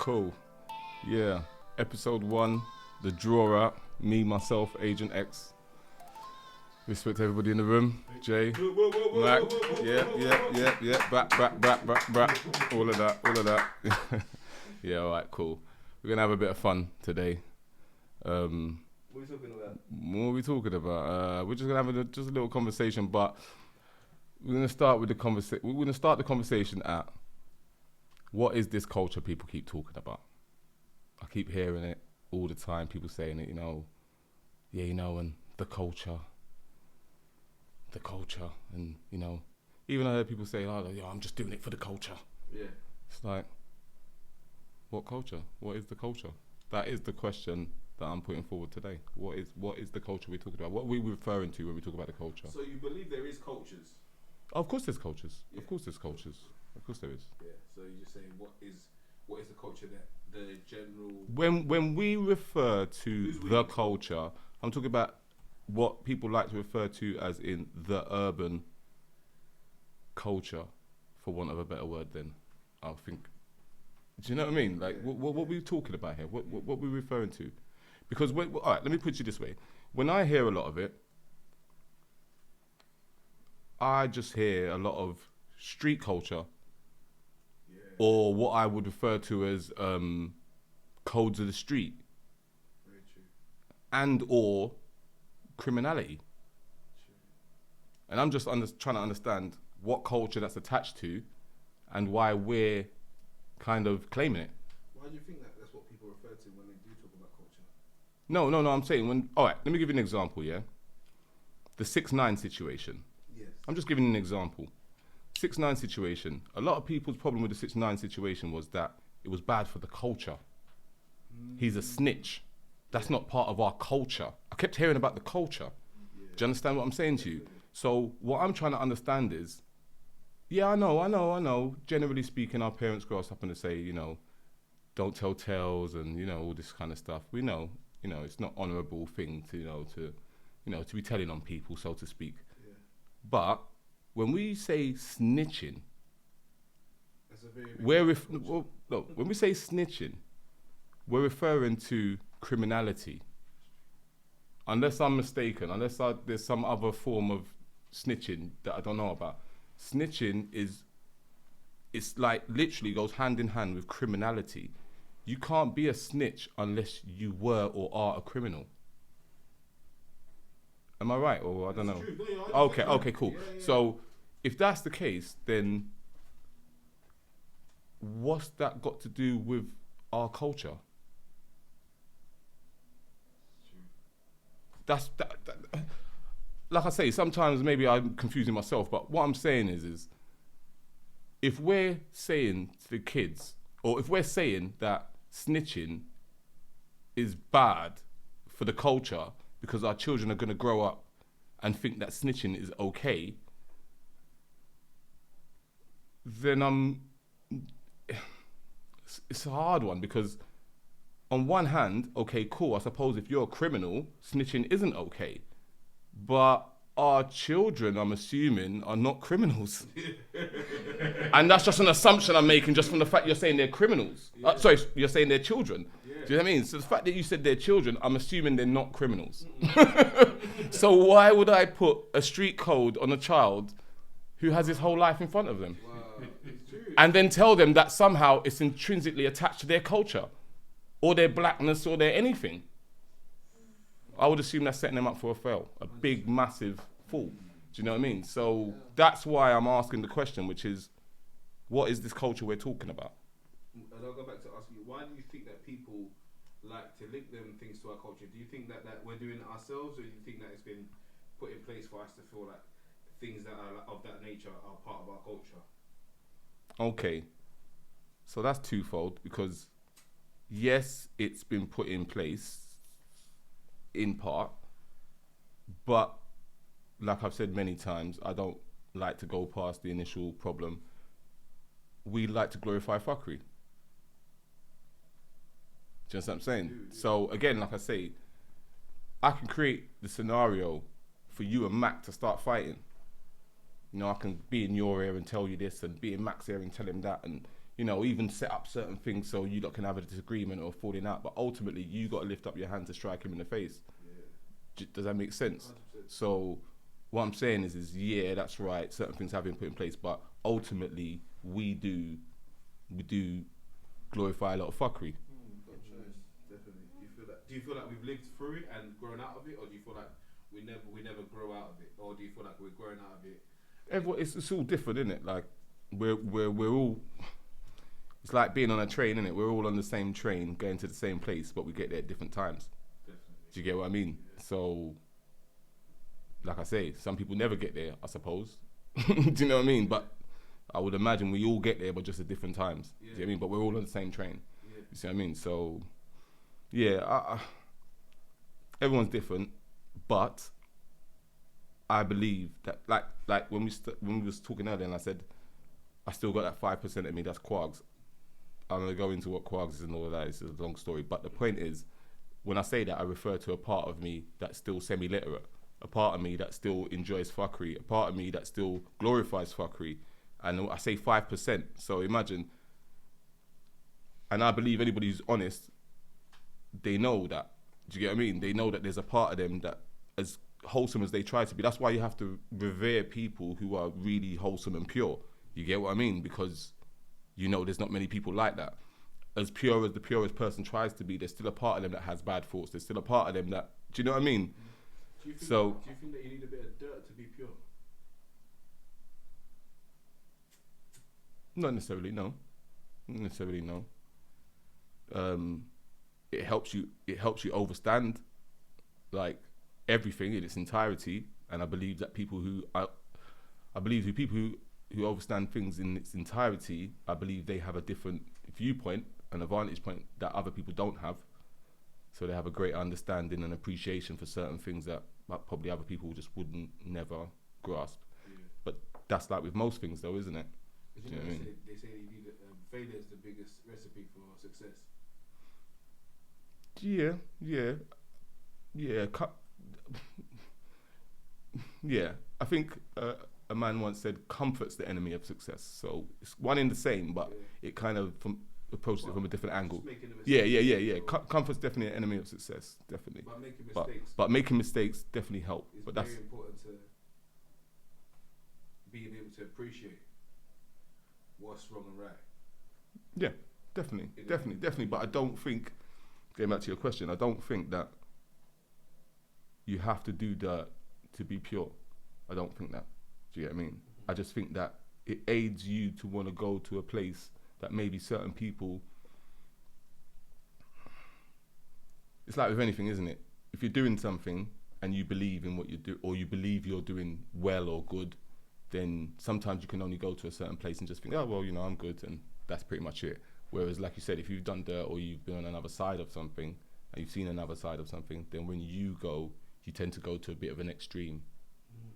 Cool. Yeah. Episode 1, the DrawnOut. Me, myself, Agent X. Respect to everybody in the room. Jay, Mac. Yeah. Back. All of that. Yeah, alright, cool. We're gonna have a bit of fun today. What are we talking about? What are we talking about? We're just gonna have just a little conversation, but we're gonna start with the conversation. We're gonna start the conversation at what is this culture people keep talking about? I keep hearing it all the time. People saying it, and the culture, and even I heard people say, I'm just doing it for the culture. Yeah. It's like, what culture? What is the culture? That is the question that I'm putting forward today. What is the culture we're talking about? What are we referring to when we talk about the culture? So you believe there is cultures? Of course there's cultures. Yeah. Of course there's cultures. Of course there is. Yeah. So you're just saying what is the culture that the general... When we refer to the culture, I'm talking about what people like to refer to as in the urban culture, for want of a better word. Then I think. Do you know what I mean? Like, what are we talking about here? What are we referring to? Because, all right, let me put you this way. When I hear a lot of it, I just hear a lot of street culture, or what I would refer to as codes of the street. Very true. And or criminality. True. And I'm just trying to understand what culture that's attached to and why we're kind of claiming it. Why do you think that's what people refer to when they do talk about culture? No, I'm saying all right, let me give you an example, yeah? The 6ix9ine situation. Yes. I'm just giving an example. 6ix9ine situation. A lot of people's problem with the 6ix9ine situation was that it was bad for the culture. He's a snitch. That's not part of our culture. I kept hearing about the culture. Yeah. Do you understand what I'm saying to you? So what I'm trying to understand is, I know. Generally speaking, our parents grow us up and they say, don't tell tales and, all this kind of stuff. We know, it's not honourable thing to be telling on people, so to speak. Yeah. But when we say snitching, That's a very big when we say snitching, we're referring to criminality. Unless I'm mistaken, there's some other form of snitching that I don't know about. Snitching it's like literally goes hand in hand with criminality. You can't be a snitch unless you were or are a criminal. Am I right? Or I don't know. Okay, cool. Yeah. So if that's the case, then what's that got to do with our culture? That's that. Like I say, sometimes maybe I'm confusing myself, but what I'm saying is if we're saying to the kids, or if we're saying that snitching is bad for the culture because our children are going to grow up and think that snitching is okay, then it's a hard one, because on one hand, okay, cool, I suppose if you're a criminal, snitching isn't okay. But our children, I'm assuming, are not criminals. And that's just an assumption I'm making just from the fact you're saying they're criminals. Yeah. You're saying they're children. Yeah. Do you know what I mean? So the fact that you said they're children, I'm assuming they're not criminals. So why would I put a street code on a child who has his whole life in front of them? Wow. It's true. And then tell them that somehow it's intrinsically attached to their culture or their blackness or their anything? I would assume that's setting them up for a fail, a big, massive fall. Do you know what I mean? So that's why I'm asking the question, which is, what is this culture we're talking about? And I'll go back to ask you, why do you think that people like to link them things to our culture? Do you think that we're doing it ourselves, or do you think that it's been put in place for us to feel like things that are of that nature are part of our culture? Okay, so that's twofold, because yes, it's been put in place in part, but like I've said many times, I don't like to go past the initial problem. We like to glorify fuckery. Do you understand what I'm saying? Yeah. So again, like I say, I can create the scenario for you and Mac to start fighting. I can be in your ear and tell you this, and be in Mac's ear and tell him that, and you know, even set up certain things so you lot can have a disagreement or falling out. But ultimately, you got to lift up your hand to strike him in the face. Yeah. Does that make sense? 100%. So what I'm saying is yeah, that's right. Certain things have been put in place, but ultimately we do glorify a lot of fuckery. Definitely. Do you feel like we've lived through it and grown out of it, or do you feel like we never grow out of it, or do you feel like we're growing out of it? Everyone, it's all different, isn't it? Like we're all. It's like being on a train, isn't it? We're all on the same train, going to the same place, but we get there at different times. Definitely. Do you get what I mean? Yeah. So, like I say, some people never get there, I suppose. Do you know what I mean? But I would imagine we all get there, but just at different times. Yeah. Do you know what I mean? But we're all on the same train. Yeah. You see what I mean? So, yeah, everyone's different, but I believe that, like when we was talking earlier, and I said I still got that 5% of me that's quarks. I'm gonna go into what quarks is and all of that. It's a long story, but the point is, when I say that, I refer to a part of me that's still semi-literate, a part of me that still enjoys fuckery, a part of me that still glorifies fuckery, and I say 5%. So imagine, and I believe anybody who's honest, they know that. Do you get what I mean? They know that there's a part of them that, as wholesome as they try to be, that's why you have to revere people who are really wholesome and pure. You get what I mean? Because you know there's not many people like that. As pure as the purest person tries to be, there's still a part of them that has bad thoughts. There's still a part of them that, do you know what I mean? Do you think that you need a bit of dirt to be pure? Not necessarily, no. Not necessarily, no. It helps you overstand like everything in its entirety, and I believe that people who understand things in its entirety, I believe they have a different viewpoint and a vantage point that other people don't have. So they have a great understanding and appreciation for certain things that probably other people just wouldn't never grasp. Yeah. But that's like with most things, though, isn't it? Do you know what I mean? They say you need failure is the biggest recipe for success. Yeah. Yeah. I think a man once said, "Comfort's the enemy of success." So it's one in the same, but it kind of approaches it from a different angle. Yeah. Comfort's definitely an enemy of success, definitely. But making mistakes. But making mistakes definitely help. It's but very that's important to being able to appreciate what's wrong and right. Yeah, definitely. But I don't think, getting back to your question, I don't think that you have to do dirt to be pure. I don't think that. Do you get what I mean? I just think that it aids you to want to go to a place that maybe certain people. It's like with anything, isn't it? If you're doing something and you believe in what you do, or you believe you're doing well or good, then sometimes you can only go to a certain place and just think, oh, well, you know, I'm good, and that's pretty much it. Whereas, like you said, if you've done dirt or you've been on another side of something, and you've seen another side of something, then when you go, you tend to go to a bit of an extreme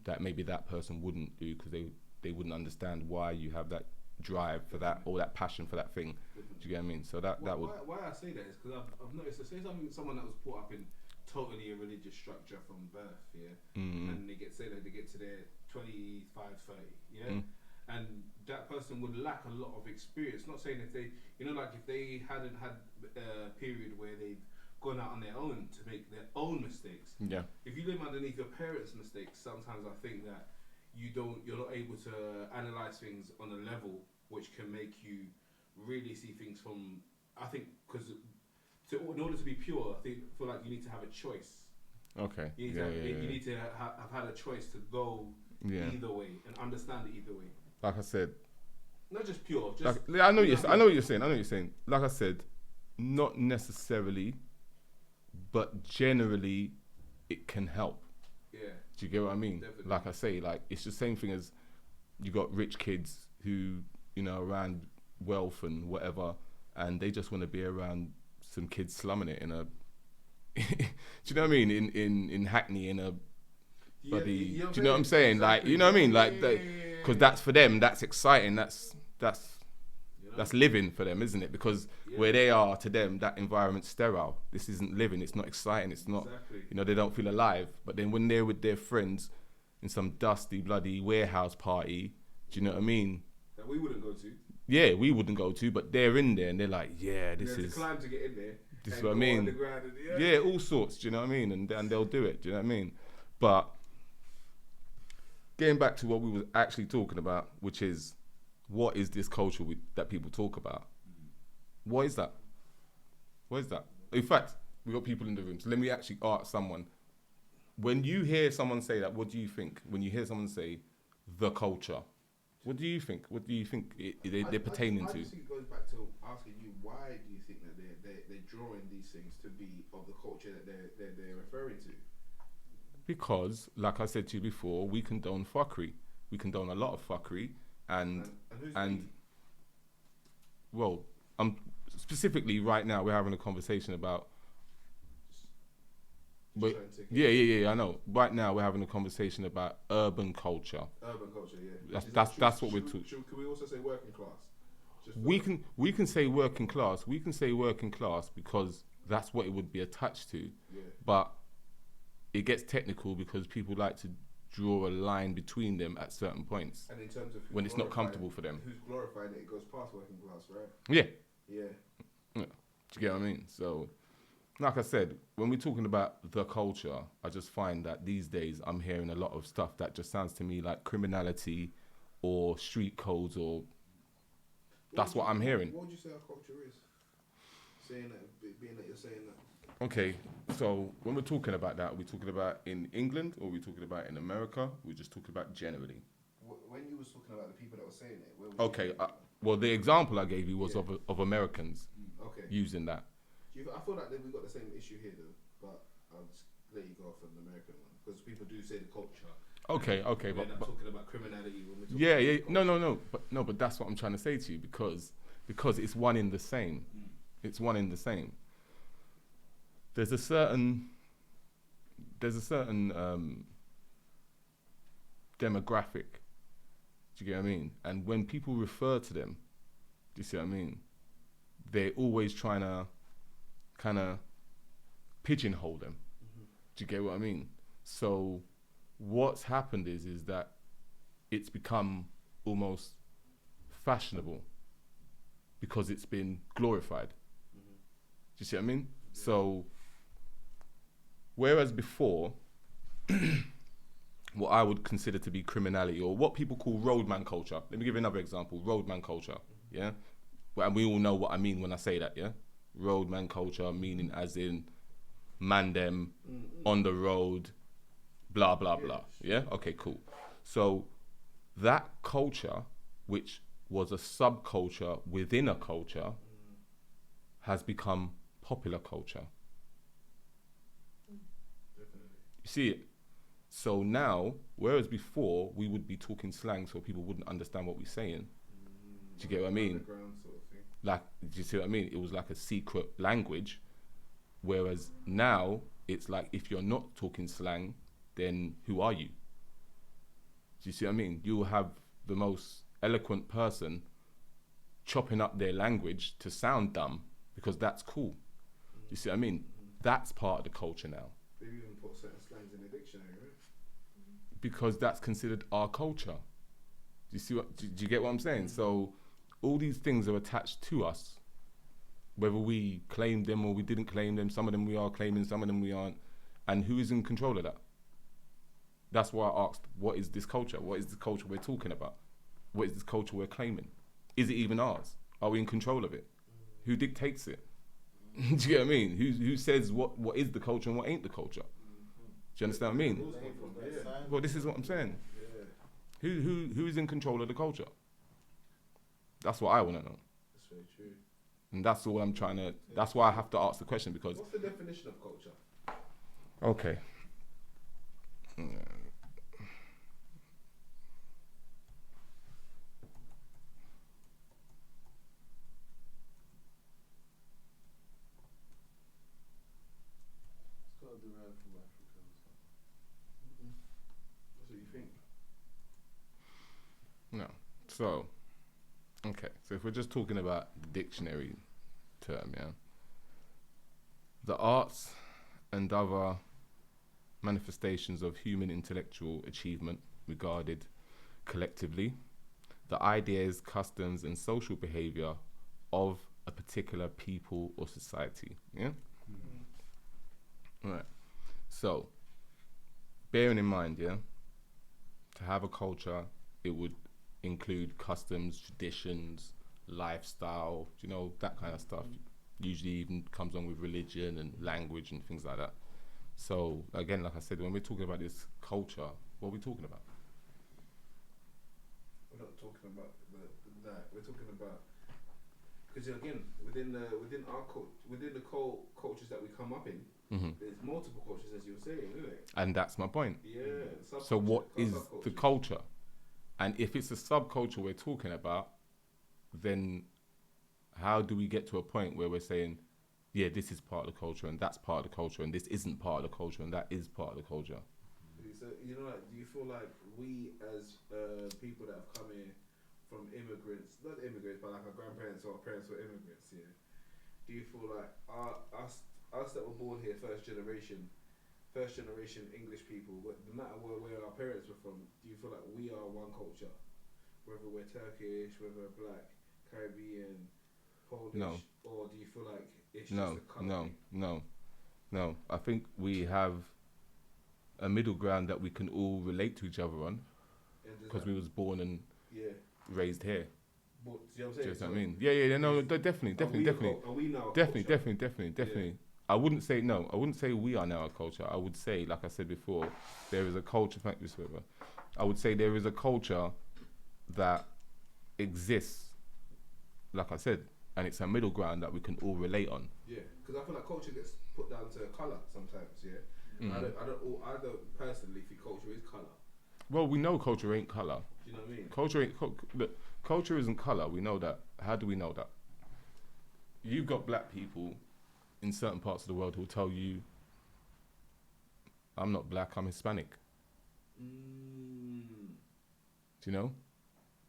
that maybe that person wouldn't do, because they wouldn't understand why you have that drive for that, or that passion for that thing. Do you get what I mean? So that would. Why I say that is because I've noticed that, say someone that was brought up in totally a religious structure from birth, and they get to their 25, 30, and that person would lack a lot of experience. Not saying if they, like if they hadn't had a period where they'd gone out on their own to make their own mistakes. Yeah. If you live underneath your parents' mistakes, sometimes I think that you're not able to analyze things on a level which can make you really see things from. I think because in order to be pure, I feel like you need to have a choice. Okay. You need to have had a choice to go either way and understand it either way. Like I said, not just pure. Just I know what you're saying. Like I said, not necessarily, but generally, it can help. Yeah. Do you get what I mean? Definitely. Like I say, like it's the same thing as you got rich kids who, around wealth and whatever, and they just want to be around some kids slumming it in a. Do you know what I mean? In Hackney, in a bloody. Do you know what I'm saying? Exactly. Like, you know what I mean? Like, because that's for them. That's exciting. That's living for them, isn't it? Because where they are, to them, that environment's sterile. This isn't living. It's not exciting. It's not. Exactly. They don't feel alive. But then when they're with their friends in some dusty bloody warehouse party, do you know what I mean? That we wouldn't go to. yeah, we wouldn't go to, but they're in there and they're like, yeah, this There's is a climb to get in there. this is and what I go mean. underground and, Yeah, all sorts. Do you know what I mean? And they'll do it. Do you know what I mean? But getting back to what we were actually talking about, which is what is this culture that people talk about? What is that? What is that? In fact, we got people in the room, so let me actually ask someone. When you hear someone say that, what do you think? When you hear someone say the culture, what do you think? What do you think they're pertaining to? I just think it goes back to asking you, why do you think that they're drawing these things to be of the culture that they're referring to? Because, like I said to you before, we condone fuckery. We condone a lot of fuckery, and well, specifically right now we're having a conversation about. But yeah, I know. Right now we're having a conversation about urban culture. Urban culture, yeah. That's what we're talking. Can we also say working class? We can say working class. We can say working class because that's what it would be attached to. Yeah. But it gets technical because people like to draw a line between them at certain points. And in terms of when it's not comfortable for them. Who's glorifying it? It goes past working class, right? Yeah. Yeah. Do you get what I mean? So, like I said, when we're talking about the culture, I just find that these days I'm hearing a lot of stuff that just sounds to me like criminality or street codes or... That's what I'm hearing. What would you say our culture is? Saying that, being that you're saying that. Okay, so when we're talking about that, are we talking about in England or are we talking about in America? We're just talking about generally. When you was talking about the people that were saying it, where was okay, well, the example I gave you was of Americans using that. I feel like we got the same issue here though, but I'll just let you go off on the American one because people do say the culture. Okay, we're not talking about criminality when we're talking about no, but that's what I'm trying to say to you because it's one in the same. It's one in the same. There's a certain demographic. Do you get what I mean? And when people refer to them, do you see what I mean? They're always trying to kind of pigeonhole them. Do you get what I mean? So what's happened is that it's become almost fashionable because it's been glorified. Do you see what I mean? Yeah. So whereas before, what I would consider to be criminality or what people call roadman culture. Let me give you another example, roadman culture, yeah? And we all know what I mean when I say that, yeah? Roadman culture, meaning as in man them, on the road, blah, blah, blah, yeah? Okay, cool. So that culture, which was a subculture within a culture, has become popular culture. You see it? So now, whereas before we would be talking slang so people wouldn't understand what we're saying. Do you get what I mean? Sort of thing. Like, do you see what I mean? It was like a secret language. Whereas now, it's like if you're not talking slang, then who are you? Do you see what I mean? You'll have the most eloquent person chopping up their language to sound dumb because that's cool. Do you see what I mean? That's part of the culture now. They even put certain slangs in the dictionary, right? Because that's considered our culture. Do you see what? Do you get what I'm saying? So all these things are attached to us, whether we claim them or we didn't claim them. Some of them we are claiming, some of them we aren't. And who is in control of that? That's why I asked, what is this culture? What is the culture we're talking about? What is this culture we're claiming? Is it even ours? Are we in control of it? Who dictates it? Do you get what I mean? Who says what is the culture and what ain't the culture? Do you understand what I mean? Well, this is what I'm saying. Who's in control of the culture? That's what I want to know. That's very true. And that's all I'm trying to... That's why I have to ask the question because... What's the definition of culture? Okay. No. So, okay. So if we're just talking about the dictionary term, yeah. The arts and other manifestations of human intellectual achievement regarded collectively the ideas, customs, and social behavior of a particular people or society. Yeah? Right. So, bearing in mind, yeah, to have a culture, it would include customs, traditions, lifestyle, you know, that kind of stuff. Usually even comes on with religion and language and things like that. So, again, like I said, when we're talking about this culture, what are we talking about? We're not talking about that. We're talking about, because again, within our within the cultures that we come up in, there's multiple cultures, as you were saying, isn't it? And that's my point. Yeah. So what is the culture? And if it's a subculture we're talking about, then how do we get to a point where we're saying, yeah, this is part of the culture and that's part of the culture and this isn't part of the culture and that is part of the culture? So, you know, like, do you feel like we as people that have come here from immigrants, not immigrants, but like our grandparents or our parents were immigrants, yeah? Do you feel like us that were born here, first generation English people, no matter where our parents were from, do you feel like we are one culture? Whether we're Turkish, whether we're black, Caribbean, Polish, No. or do you feel like it's just a colour thing? No. I think we have a middle ground that we can all relate to each other on because we was born and raised here. But, do you know what I'm saying? Do you know what I mean? Yeah, no, definitely. Are we now a Definitely. Yeah. I wouldn't say we are now a culture. I would say, like I said before, there is a culture, thank you, Swiver. I would say there is a culture that exists, like I said, and it's a middle ground that we can all relate on. Yeah, because I feel like culture gets put down to colour sometimes, yeah? I don't personally think culture is colour. Well, we know culture ain't colour. Do you know what I mean? Culture isn't colour, we know that. How do we know that? You've got black people in certain parts of the world who will tell you, I'm not black, I'm Hispanic. Do you know?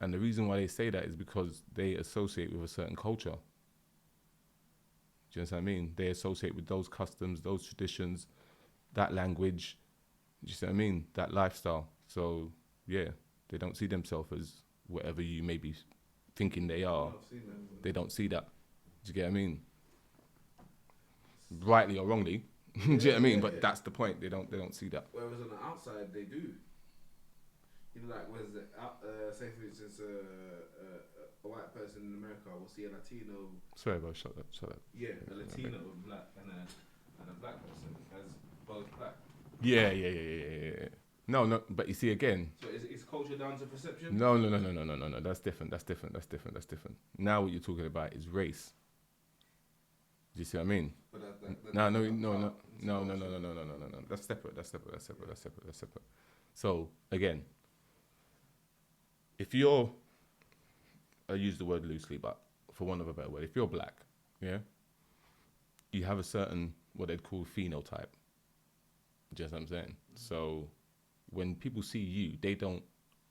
And the reason why they say that is because they associate with a certain culture. Do you understand what I mean? They associate with those customs, those traditions, that language, do you see what I mean? That lifestyle. So, yeah, they don't see themselves as whatever you may be thinking they are. They don't see that. Do you get what I mean? Rightly or wrongly. Do you know what I mean? But that's the point. They don't see that. Whereas on the outside, they do. You know, like, what is it? Say, for instance, a white person in America will see a Latino. Sorry, bro, shut up. Yeah, a Latino black and a black person as both black. Yeah. No, but you see again. So is culture down to perception? No. That's different. Now what you're talking about is race. Do you see what I mean? But No. That's separate. So again, if you're, I use the word loosely, but for want of a better word, if you're black, yeah, you have a certain what they'd call phenotype. Do you know what I'm saying? So when people see you, they don't,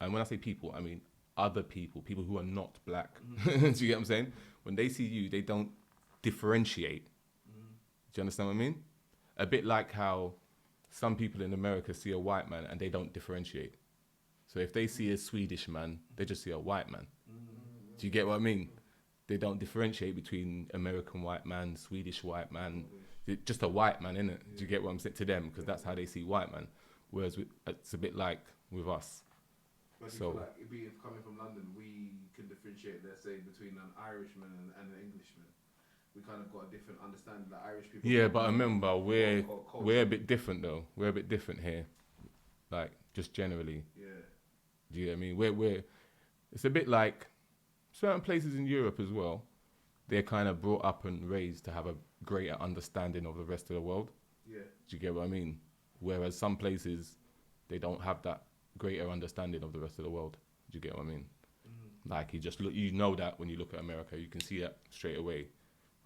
and when I say people, I mean other people who are not black. Do you get what I'm saying? When they see you, they don't differentiate. Do you understand what I mean? A bit like how some people in America see a white man and they don't differentiate. So if they see a Swedish man, they just see a white man. Do you get what I mean? They don't differentiate between American white man, Swedish white man, just a white man, innit? Do you get what I'm saying to them? Because that's how they see white man. Whereas it's a bit like with us. But so, you feel like being coming from London, we can differentiate, let's say, between an Irishman and an Englishman. We kind of got a different understanding that Irish people. Yeah, but remember, we're a bit different though. We're a bit different here, like just generally. Yeah. Do you get what I mean? We're it's a bit like certain places in Europe as well. They're kind of brought up and raised to have a greater understanding of the rest of the world. Yeah. Do you get what I mean? Whereas some places, they don't have that greater understanding of the rest of the world. Do you get what I mean? Like you just look, you know that when you look at America, you can see that straight away.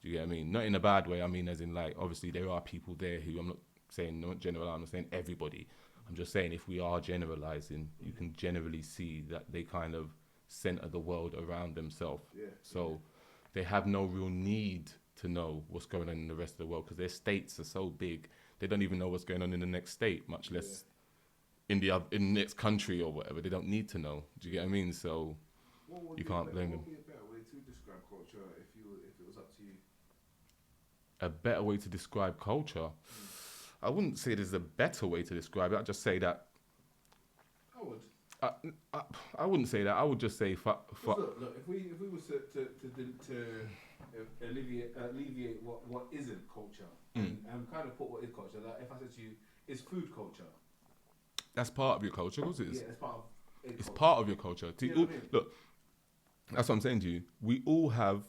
Do you get what I mean? Not in a bad way. I mean, as in like, obviously there are people there who, I'm not saying, not general, I'm not saying everybody. I'm just saying if we are generalizing, you can generally see that they kind of center the world around themselves. Yeah. So they have no real need to know what's going on in the rest of the world because their states are so big. They don't even know what's going on in the next state, much less in the next country or whatever. They don't need to know. Do you get what I mean? So You can't blame them. What would be a better way to describe culture if it was up to you? A better way to describe culture? I wouldn't say there's a better way to describe it. I'd just say that. I would. I wouldn't say that. I would just say Look, if we was to alleviate what isn't culture and kind of put what is culture. Like if I said to you, is food culture? That's part of your culture, of course it is. Yeah, it's part of. It's part of your culture. You know what I mean? Look, that's what I'm saying to you. We all have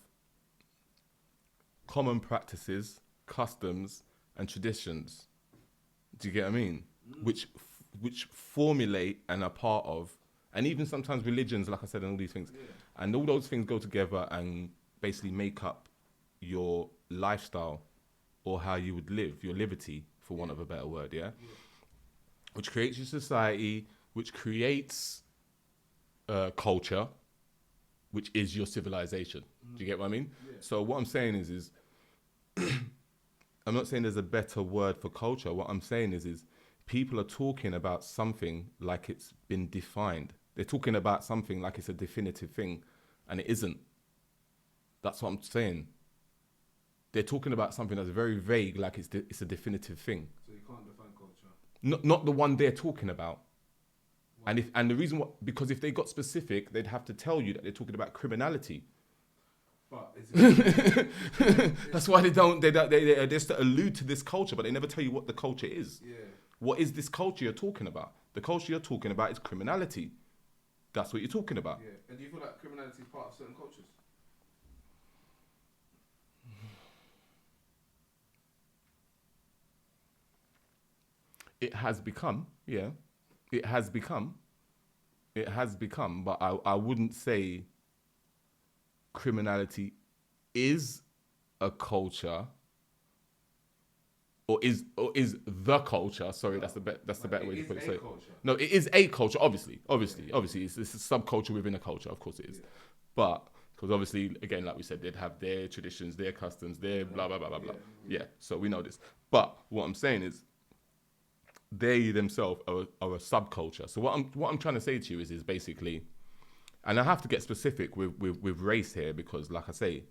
common practices, customs, and traditions. Do you get what I mean? Which formulate and are part of, and even sometimes religions, like I said, and all these things. Yeah. And all those things go together and basically make up your lifestyle or how you would live, your liberty, for want of a better word, yeah? Which creates your society, which creates culture, which is your civilization. Do you get what I mean? Yeah. So what I'm saying is I'm not saying there's a better word for culture. What I'm saying is people are talking about something like it's been defined. They're talking about something like it's a definitive thing, and it isn't. That's what I'm saying. They're talking about something that's very vague, like it's a definitive thing. So you can't define culture. Not the one they're talking about. Why? And the reason because if they got specific, they'd have to tell you that they're talking about criminality. But that's why they just allude to this culture, but they never tell you what the culture is. Yeah. What is this culture you're talking about? The culture you're talking about is criminality. That's what you're talking about. Yeah. And do you feel like criminality is part of certain cultures? It has become, yeah. It has become, but I wouldn't say criminality is a culture or is the culture. Sorry, that's the better way to put it. So, no, it is a culture. Obviously, it's a subculture within a culture. Of course, it is. Yeah. But because obviously, again, like we said, they'd have their traditions, their customs, their blah blah blah blah blah. Yeah. So we know this. But what I'm saying is, they themselves are a subculture. So what I'm trying to say to you is basically, and I have to get specific with race here because, like I say,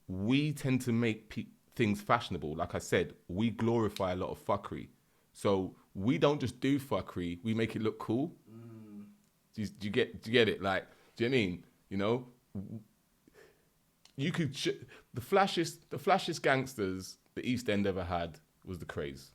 we tend to make things fashionable. Like I said, we glorify a lot of fuckery. So we don't just do fuckery; we make it look cool. Do you get it? Like, do you know what I mean? You know, you could the flashiest gangsters the East End ever had was the Craze.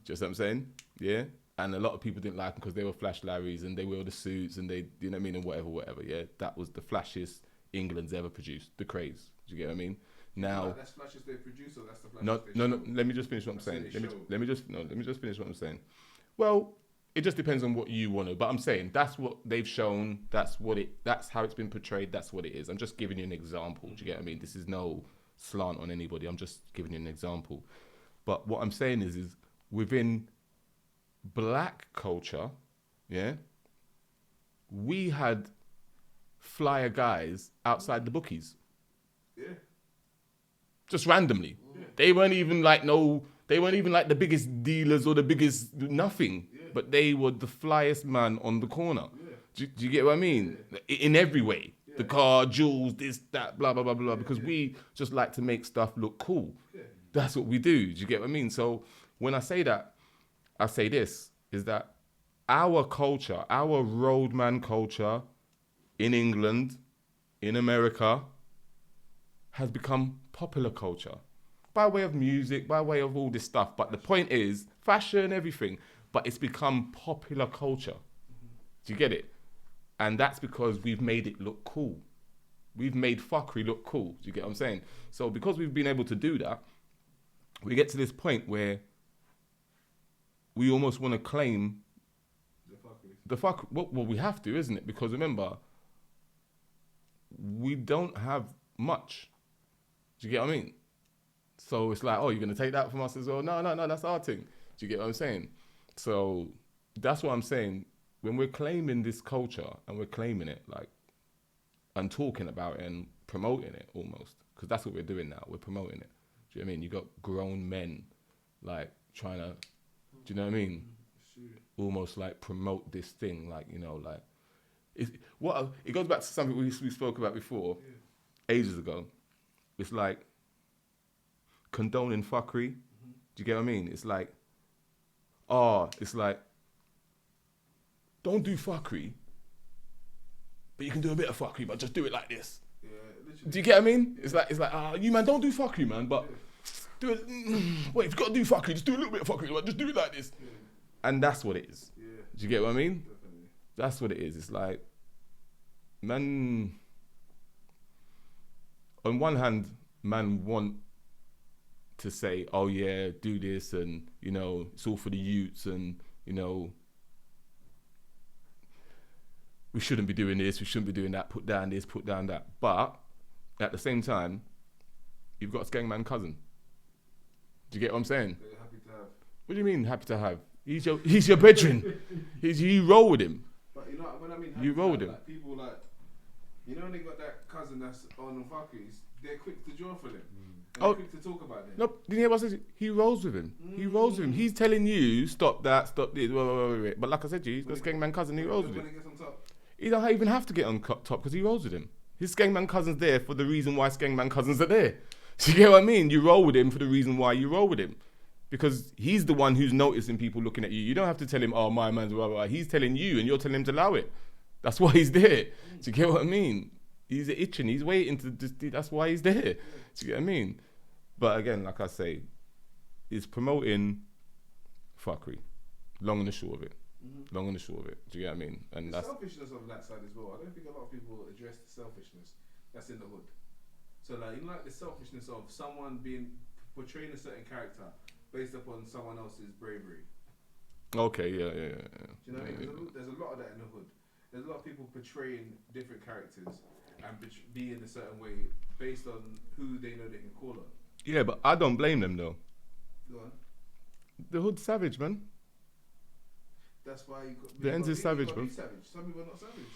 Just what I'm saying? Yeah? And a lot of people didn't like them because they were Flash Larrys and they wore the suits and they, you know what I mean, and whatever, yeah? That was the flashiest England's ever produced, the Craze. Do you get what I mean? Now... Like that's flashiest they produce or that's the flashiest No, let me just finish what I'm saying. Let me just finish what I'm saying. Well, it just depends on what you want to, but I'm saying that's what they've shown, that's how it's been portrayed, that's what it is. I'm just giving you an example, do you get what I mean? This is no slant on anybody, I'm just giving you an example. But what I'm saying is within black culture, yeah, we had flyer guys outside the bookies. Yeah. Just randomly. Yeah. They weren't even like the biggest dealers or the biggest nothing, but they were the flyest man on the corner. Yeah. Do you get what I mean? Yeah. In every way. Yeah. The car, jewels, this, that, blah, blah, blah, blah, because we just like to make stuff look cool. Yeah. That's what we do. Do you get what I mean? So when I say that, I say this, is that our culture, our roadman culture in England, in America, has become popular culture by way of music, by way of all this stuff. But the point is, fashion, everything, but it's become popular culture. Do you get it? And that's because we've made it look cool. We've made fuckery look cool. Do you get what I'm saying? So because we've been able to do that, we get to this point where we almost want to claim the fuck. Well, we have to, isn't it? Because remember, we don't have much. Do you get what I mean? So it's like, oh, you're going to take that from us as well? No, that's our thing. Do you get what I'm saying? So that's what I'm saying. When we're claiming this culture and we're claiming it, like, and talking about it and promoting it almost, because that's what we're doing now. We're promoting it. Do you know what I mean? You got grown men, like, trying to, do you know what I mean? Almost like promote this thing, like, you know, like, It goes back to something we spoke about before, ages ago. It's like condoning fuckery. Do you get what I mean? It's like, don't do fuckery, but you can do a bit of fuckery, but just do it like this. Yeah, literally. Do you get what I mean? It's like, you man, don't do fuckery, man, but do it. Wait, if you got to do fuckery, just do a little bit of fuckery, but just do it like this. Yeah. And that's what it is. Yeah. Do you get what I mean? Definitely. That's what it is. It's like, man, on one hand, man want to say, oh yeah, do this, and it's all for the youths, and we shouldn't be doing this, we shouldn't be doing that, put down this, put down that. But at the same time, you've got a skengman cousin. Do you get what I'm saying? That you're happy to have. What do you mean happy to have? He's your brethren. You roll with him. But you know when I mean, you roll with him. Like, people like, when they got that cousin that's on fuckeries, they're quick to draw for them. And they're quick to talk about them. No, did you hear what I said? He rolls with him. He rolls with him. He's telling you, stop that, stop this, wait. But like I said to you, he's got a skengman cousin, he rolls with him. When he gets on top. He don't even have to get on top because he rolls with him. His skengman cousin's there for the reason why skengman cousins are there. Do you get what I mean? You roll with him for the reason why you roll with him. Because he's the one who's noticing people looking at you. You don't have to tell him, oh, my man's blah, blah, blah. He's telling you and you're telling him to allow it. That's why he's there. Do you get what I mean? He's itching. He's waiting to just, that's why he's there. Do you get what I mean? But again, like I say, it's promoting fuckery. Long and the short of it. Long and the short of it. Do you get what I mean? And the that's selfishness of that side as well. I don't think a lot of people address the selfishness that's in the hood. So like the selfishness of someone portraying a certain character based upon someone else's bravery. Okay, yeah. Do you know what I mean? There's a lot of that in the hood. There's a lot of people portraying different characters and be in a certain way based on who they know they can call on. Yeah, but I don't blame them though. Go on. The hood's savage, man. That's why you got, the ends is savage, bro. Some people are not savage.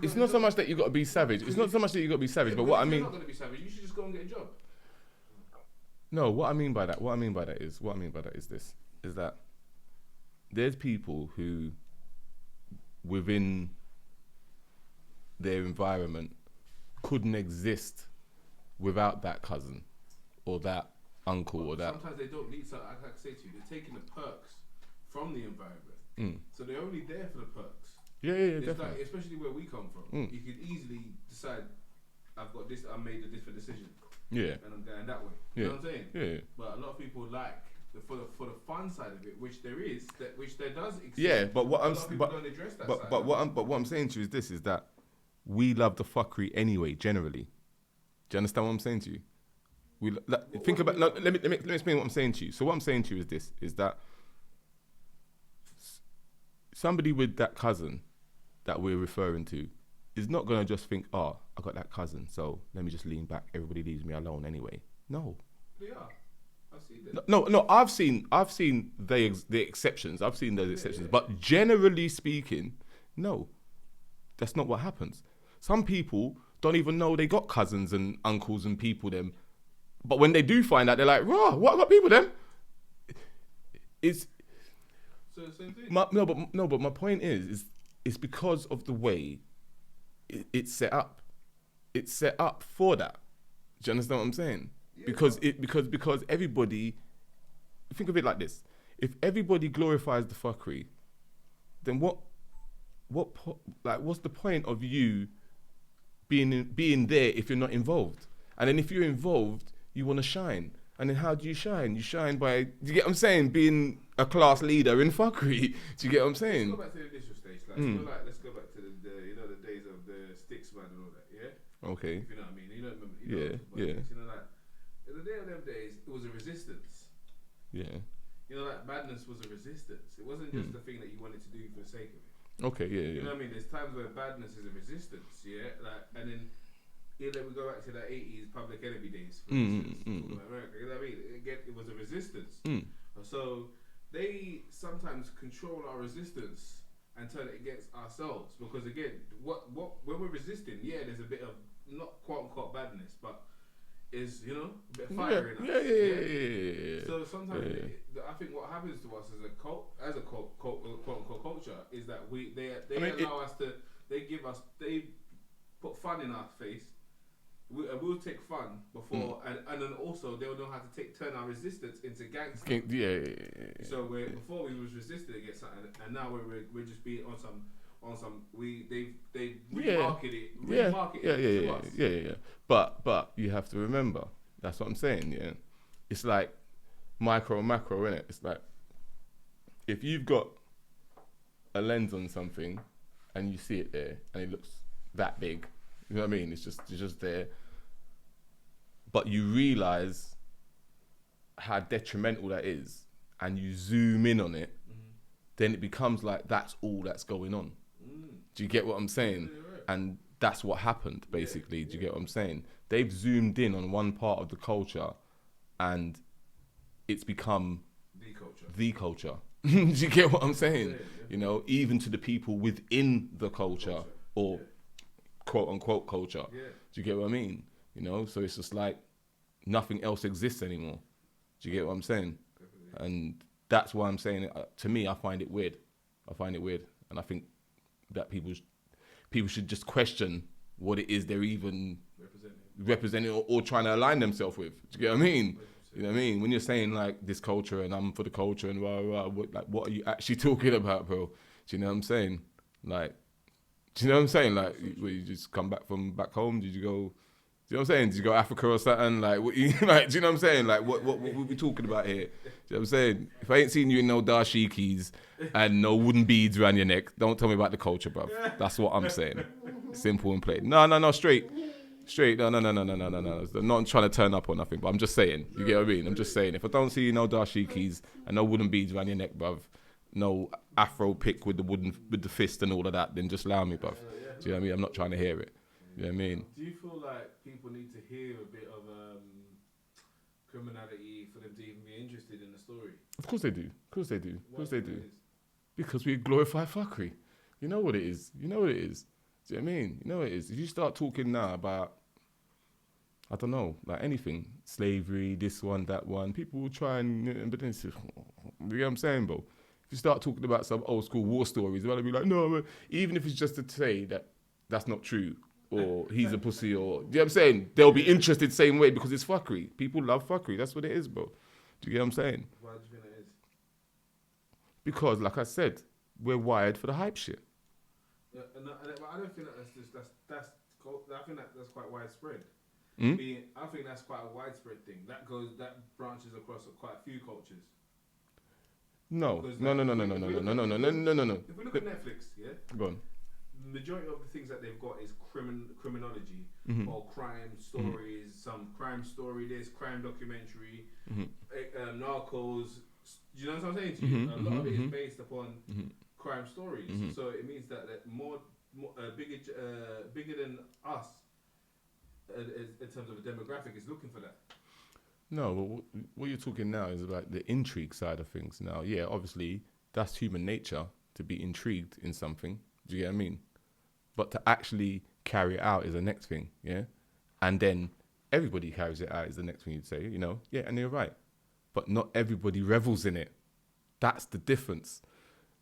It's not so much that you got to be savage. It's not so much that you got to be savage, but what I mean. You're not going to be savage. You should just go and get a job. No, what I mean by that is this: is that there's people who, within their environment, couldn't exist without that cousin, or that uncle, or that. Sometimes they don't need. So like I say to you, they're taking the perks from the environment, so they're only there for the perks. Yeah, it's definitely. like, especially where we come from, you could easily decide, I've got this, I made a different decision. Yeah. And I'm going that way. You know what I'm saying? Yeah. But a lot of people like for the fun side of it, which there does exist. Yeah, but what I'm don't address that side. But what I'm saying to you is this: is that we love the fuckery anyway. Generally, do you understand what I'm saying to you? Let me explain what I'm saying to you. So what I'm saying to you is this: is that somebody with that cousin that we're referring to is not going to just think, oh, I got that cousin, so let me just lean back. Everybody leaves me alone anyway. No. They are. I've seen them. No. I've seen the exceptions. I've seen those exceptions. But generally speaking, no, that's not what happens. Some people don't even know they got cousins and uncles and people them. But when they do find out, they're like, raw, what, I got people them? It's... So the same thing. But my point is it's because of the way it's set up. It's set up for that. Do you understand what I'm saying? Yeah, because everybody, think of it like this: if everybody glorifies the fuckery, then what's the point of you being there if you're not involved? And then if you're involved, you want to shine. And then how do you shine? You shine by, do you get what I'm saying? Being a class leader in fuckery. Do you get what I'm saying? Let's go back to the initial stage. Let's go back to the days of the sticks man and all that. Yeah. Okay. If you know what I mean. You don't remember. Yeah. This, in the day of them days, it was a resistance. Yeah. Badness was a resistance. It wasn't just a thing that you wanted to do for the sake of it. Okay. Yeah. You know what I mean? There's times where badness is a resistance. Yeah. And then. Then we go back to the 80s Public Enemy days, for instance, talking about America. You know what I mean? Again, it was a resistance. So they sometimes control our resistance and turn it against ourselves. Because again, what when we're resisting, there's a bit of not quote unquote badness, but is, you know, a bit of fire in us. Yeah. So sometimes I think what happens to us as a quote unquote culture is that they allow us to, they put fun in our face. We'll take fun before, and then also they'll know how to turn our resistance into gangster. Yeah. So before we was resisting against something, and now we're just being on some they remarket it to us. Yeah. But you have to remember, that's what I'm saying. Yeah, it's like micro and macro, innit? It's like if you've got a lens on something and you see it there and it looks that big, you know what I mean? It's just there. But you realize how detrimental that is, and you zoom in on it, then it becomes like that's all that's going on. Do you get what I'm saying? Yeah, right. And that's what happened, basically. Do you get what I'm saying? They've zoomed in on one part of the culture, and it's become the culture. Do you get what I'm saying? Yeah. You know, even to the people within the culture. Or quote unquote culture. Yeah. Do you get what I mean? You know, so it's just like nothing else exists anymore. Do you get what I'm saying? Definitely. And that's why I'm saying it. To me, I find it weird. And I think that people should just question what it is they're even representing or trying to align themselves with. Do you get what I mean? 100%. You know what I mean? When you're saying like this culture and I'm for the culture and what are you actually talking about, bro? Do you know what I'm saying? Like, do you know what I'm saying? Like, where you just come back from back home? Did you go? Do you know what I'm saying? Did you go Africa or something? Like, what you like? Do you know what I'm saying? Like, what we talking about here? Do you know what I'm saying? If I ain't seen you in no dashikis and no wooden beads around your neck, don't tell me about the culture, bruv. That's what I'm saying. Simple and plain. No, straight. No. I'm not trying to turn up or nothing, but I'm just saying. You get what I mean? I'm just saying. If I don't see you no dashikis and no wooden beads around your neck, bruv, no afro pick with the fist and all of that, then just allow me, bruv. Do you know what I mean? I'm not trying to hear it. You know what I mean? Do you feel like people need to hear a bit of criminality for them to even be interested in the story? Of course they do. Because we glorify fuckery. You know what it is. Do you know what it is? If you start talking now about, I don't know, like anything, slavery, this one, that one, people will try and, but then it's, you know what I'm saying, bro? If you start talking about some old school war stories, they'll be like, no, even if it's just to say that that's not true, or he's a pussy, or, you know what I'm saying? They'll be interested same way because it's fuckery. People love fuckery. That's what it is, bro. Do you get what I'm saying? Why do you think that is? Because, like I said, we're wired for the hype shit. Yeah, I don't think that's I think that's quite widespread. Mm? I think that's quite a widespread thing. That branches across quite a few cultures. No. If we look at Netflix, yeah? Go on. Majority of the things that they've got is criminology or crime stories, some crime story, this crime documentary, Narcos. Do you know what I'm saying to you? A lot of it is based upon crime stories. So it means that more bigger than us in terms of a demographic is looking for that. No, but what you're talking now is about the intrigue side of things. Now, yeah, obviously that's human nature to be intrigued in something. Do you get what I mean? But to actually carry it out is the next thing, yeah? And then everybody carries it out is the next thing you'd say, you know? Yeah, and you're right. But not everybody revels in it. That's the difference.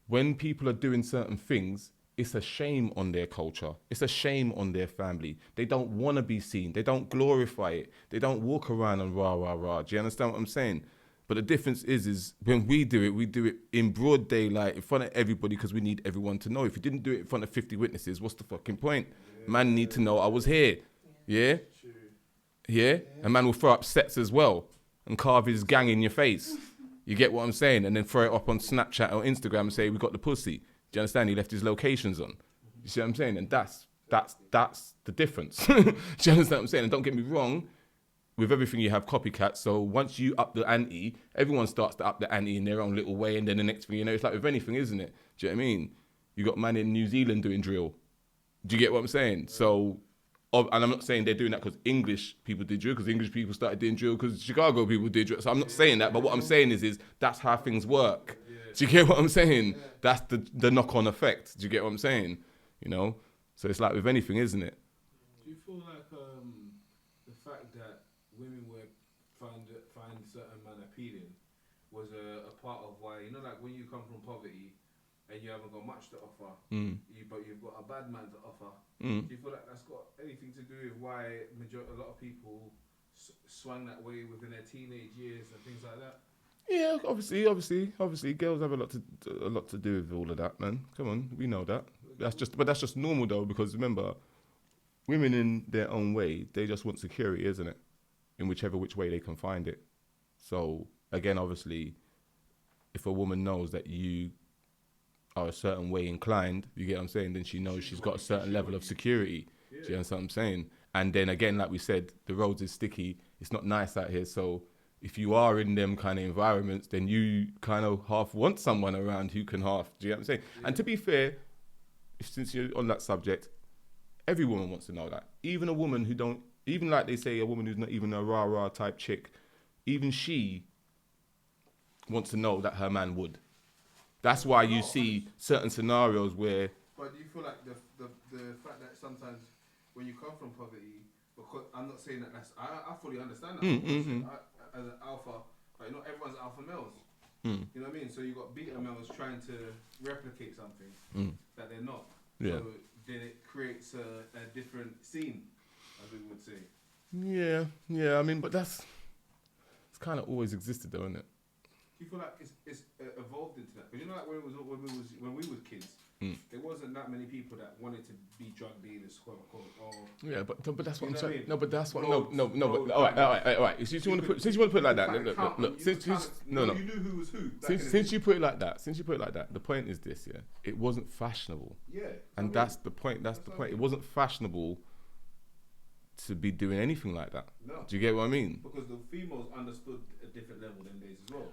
When people are doing certain things, it's a shame on their culture. It's a shame on their family. They don't want to be seen. They don't glorify it. They don't walk around and rah, rah, rah. Do you understand what I'm saying? But the difference is when we do it in broad daylight in front of everybody because we need everyone to know. If you didn't do it in front of 50 witnesses, what's the fucking point? Yeah. Man need to know I was here. Yeah? Yeah? And man will throw up sets as well and carve his gang in your face. You get what I'm saying? And then throw it up on Snapchat or Instagram and say, we got the pussy. Do you understand? He left his locations on. You see what I'm saying? And that's the difference. Do you understand what I'm saying? And don't get me wrong, with everything you have copycats. So once you up the ante, everyone starts to up the ante in their own little way. And then the next thing you know, it's like with anything, isn't it? Do you know what I mean? You got man in New Zealand doing drill. Do you get what I'm saying? So, and I'm not saying they're doing that because English people did drill, because English people started doing drill because Chicago people did drill. So I'm not saying that, but what I'm saying is that's how things work. Do you get what I'm saying? That's the knock-on effect. Do you get what I'm saying? You know? So it's like with anything, isn't it? Do you feel like the fact that was a part of why, you know, like when you come from poverty and you haven't got much to offer, but you've got a bad man to offer. Do you feel like that's got anything to do with why a lot of people swung that way within their teenage years and things like that? Yeah, obviously, girls have a lot to do with all of that, man. Come on, we know that. That's just normal though, because remember, women in their own way, they just want security, isn't it? In which way they can find it. So again, obviously, if a woman knows that you are a certain way inclined, you get what I'm saying, then she knows she's got a certain level of security. Yeah. Do you understand what I'm saying? And then again, like we said, the roads is sticky. It's not nice out here. So if you are in them kind of environments, then you kind of half want someone around who can half. Do you know what I'm saying? Yeah. And to be fair, since you're on that subject, every woman wants to know that. Even a woman who don't, even like they say, a woman who's not even a rah-rah type chick, even she wants to know that her man would. That's why you see certain scenarios where... But do you feel like the fact that sometimes when you come from poverty, because I'm not saying that that's... I fully understand that. As an alpha, like not everyone's alpha males. You know what I mean? So you got beta males trying to replicate something that they're not. Yeah. So then it creates a different scene, as we would say. Yeah. I mean, but it's kind of always existed, though, isn't it? Do you feel like it's evolved into that? Because you know, like when we was kids, there wasn't that many people that wanted to be drug dealers, quote unquote. Yeah, but that's what I'm saying. No, but that's what. No. But all right. Since you want to put it like that, look. You knew who was who. Since you put it like that, the point is this: yeah, it wasn't fashionable. Yeah. And that's the point. That's the point. It wasn't fashionable to be doing anything like that. No. Do you get what I mean? Because the females understood a different level than days as well.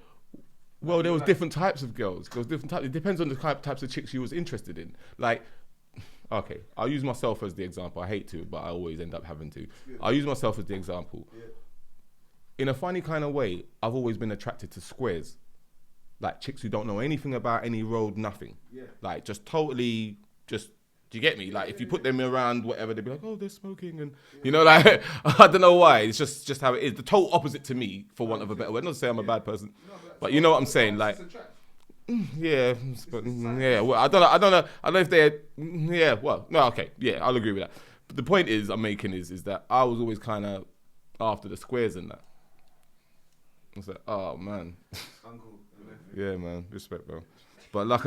Well, there was different types of girls. There was different types. It depends on the types of chicks you was interested in. Like, okay, I'll use myself as the example. I hate to, but I always end up having to. Yeah. I'll use myself as the example. Yeah. In a funny kind of way, I've always been attracted to squares. Like chicks who don't know anything about any road, nothing. Yeah. Like just totally, just, do you get me? Like if you put them around whatever, they'd be like, oh, they're smoking. And, you know, like, I don't know why. It's just how it is. The total opposite to me, for want of a better word. Not to say I'm a bad person. But you know what I'm saying, like, yeah, but yeah. Well, I don't know if they're, yeah. Well, no, okay, yeah, I'll agree with that. But the point I'm making is that I was always kind of after the squares and that. I was like, oh man, uncle. Yeah, man, respect, bro. But like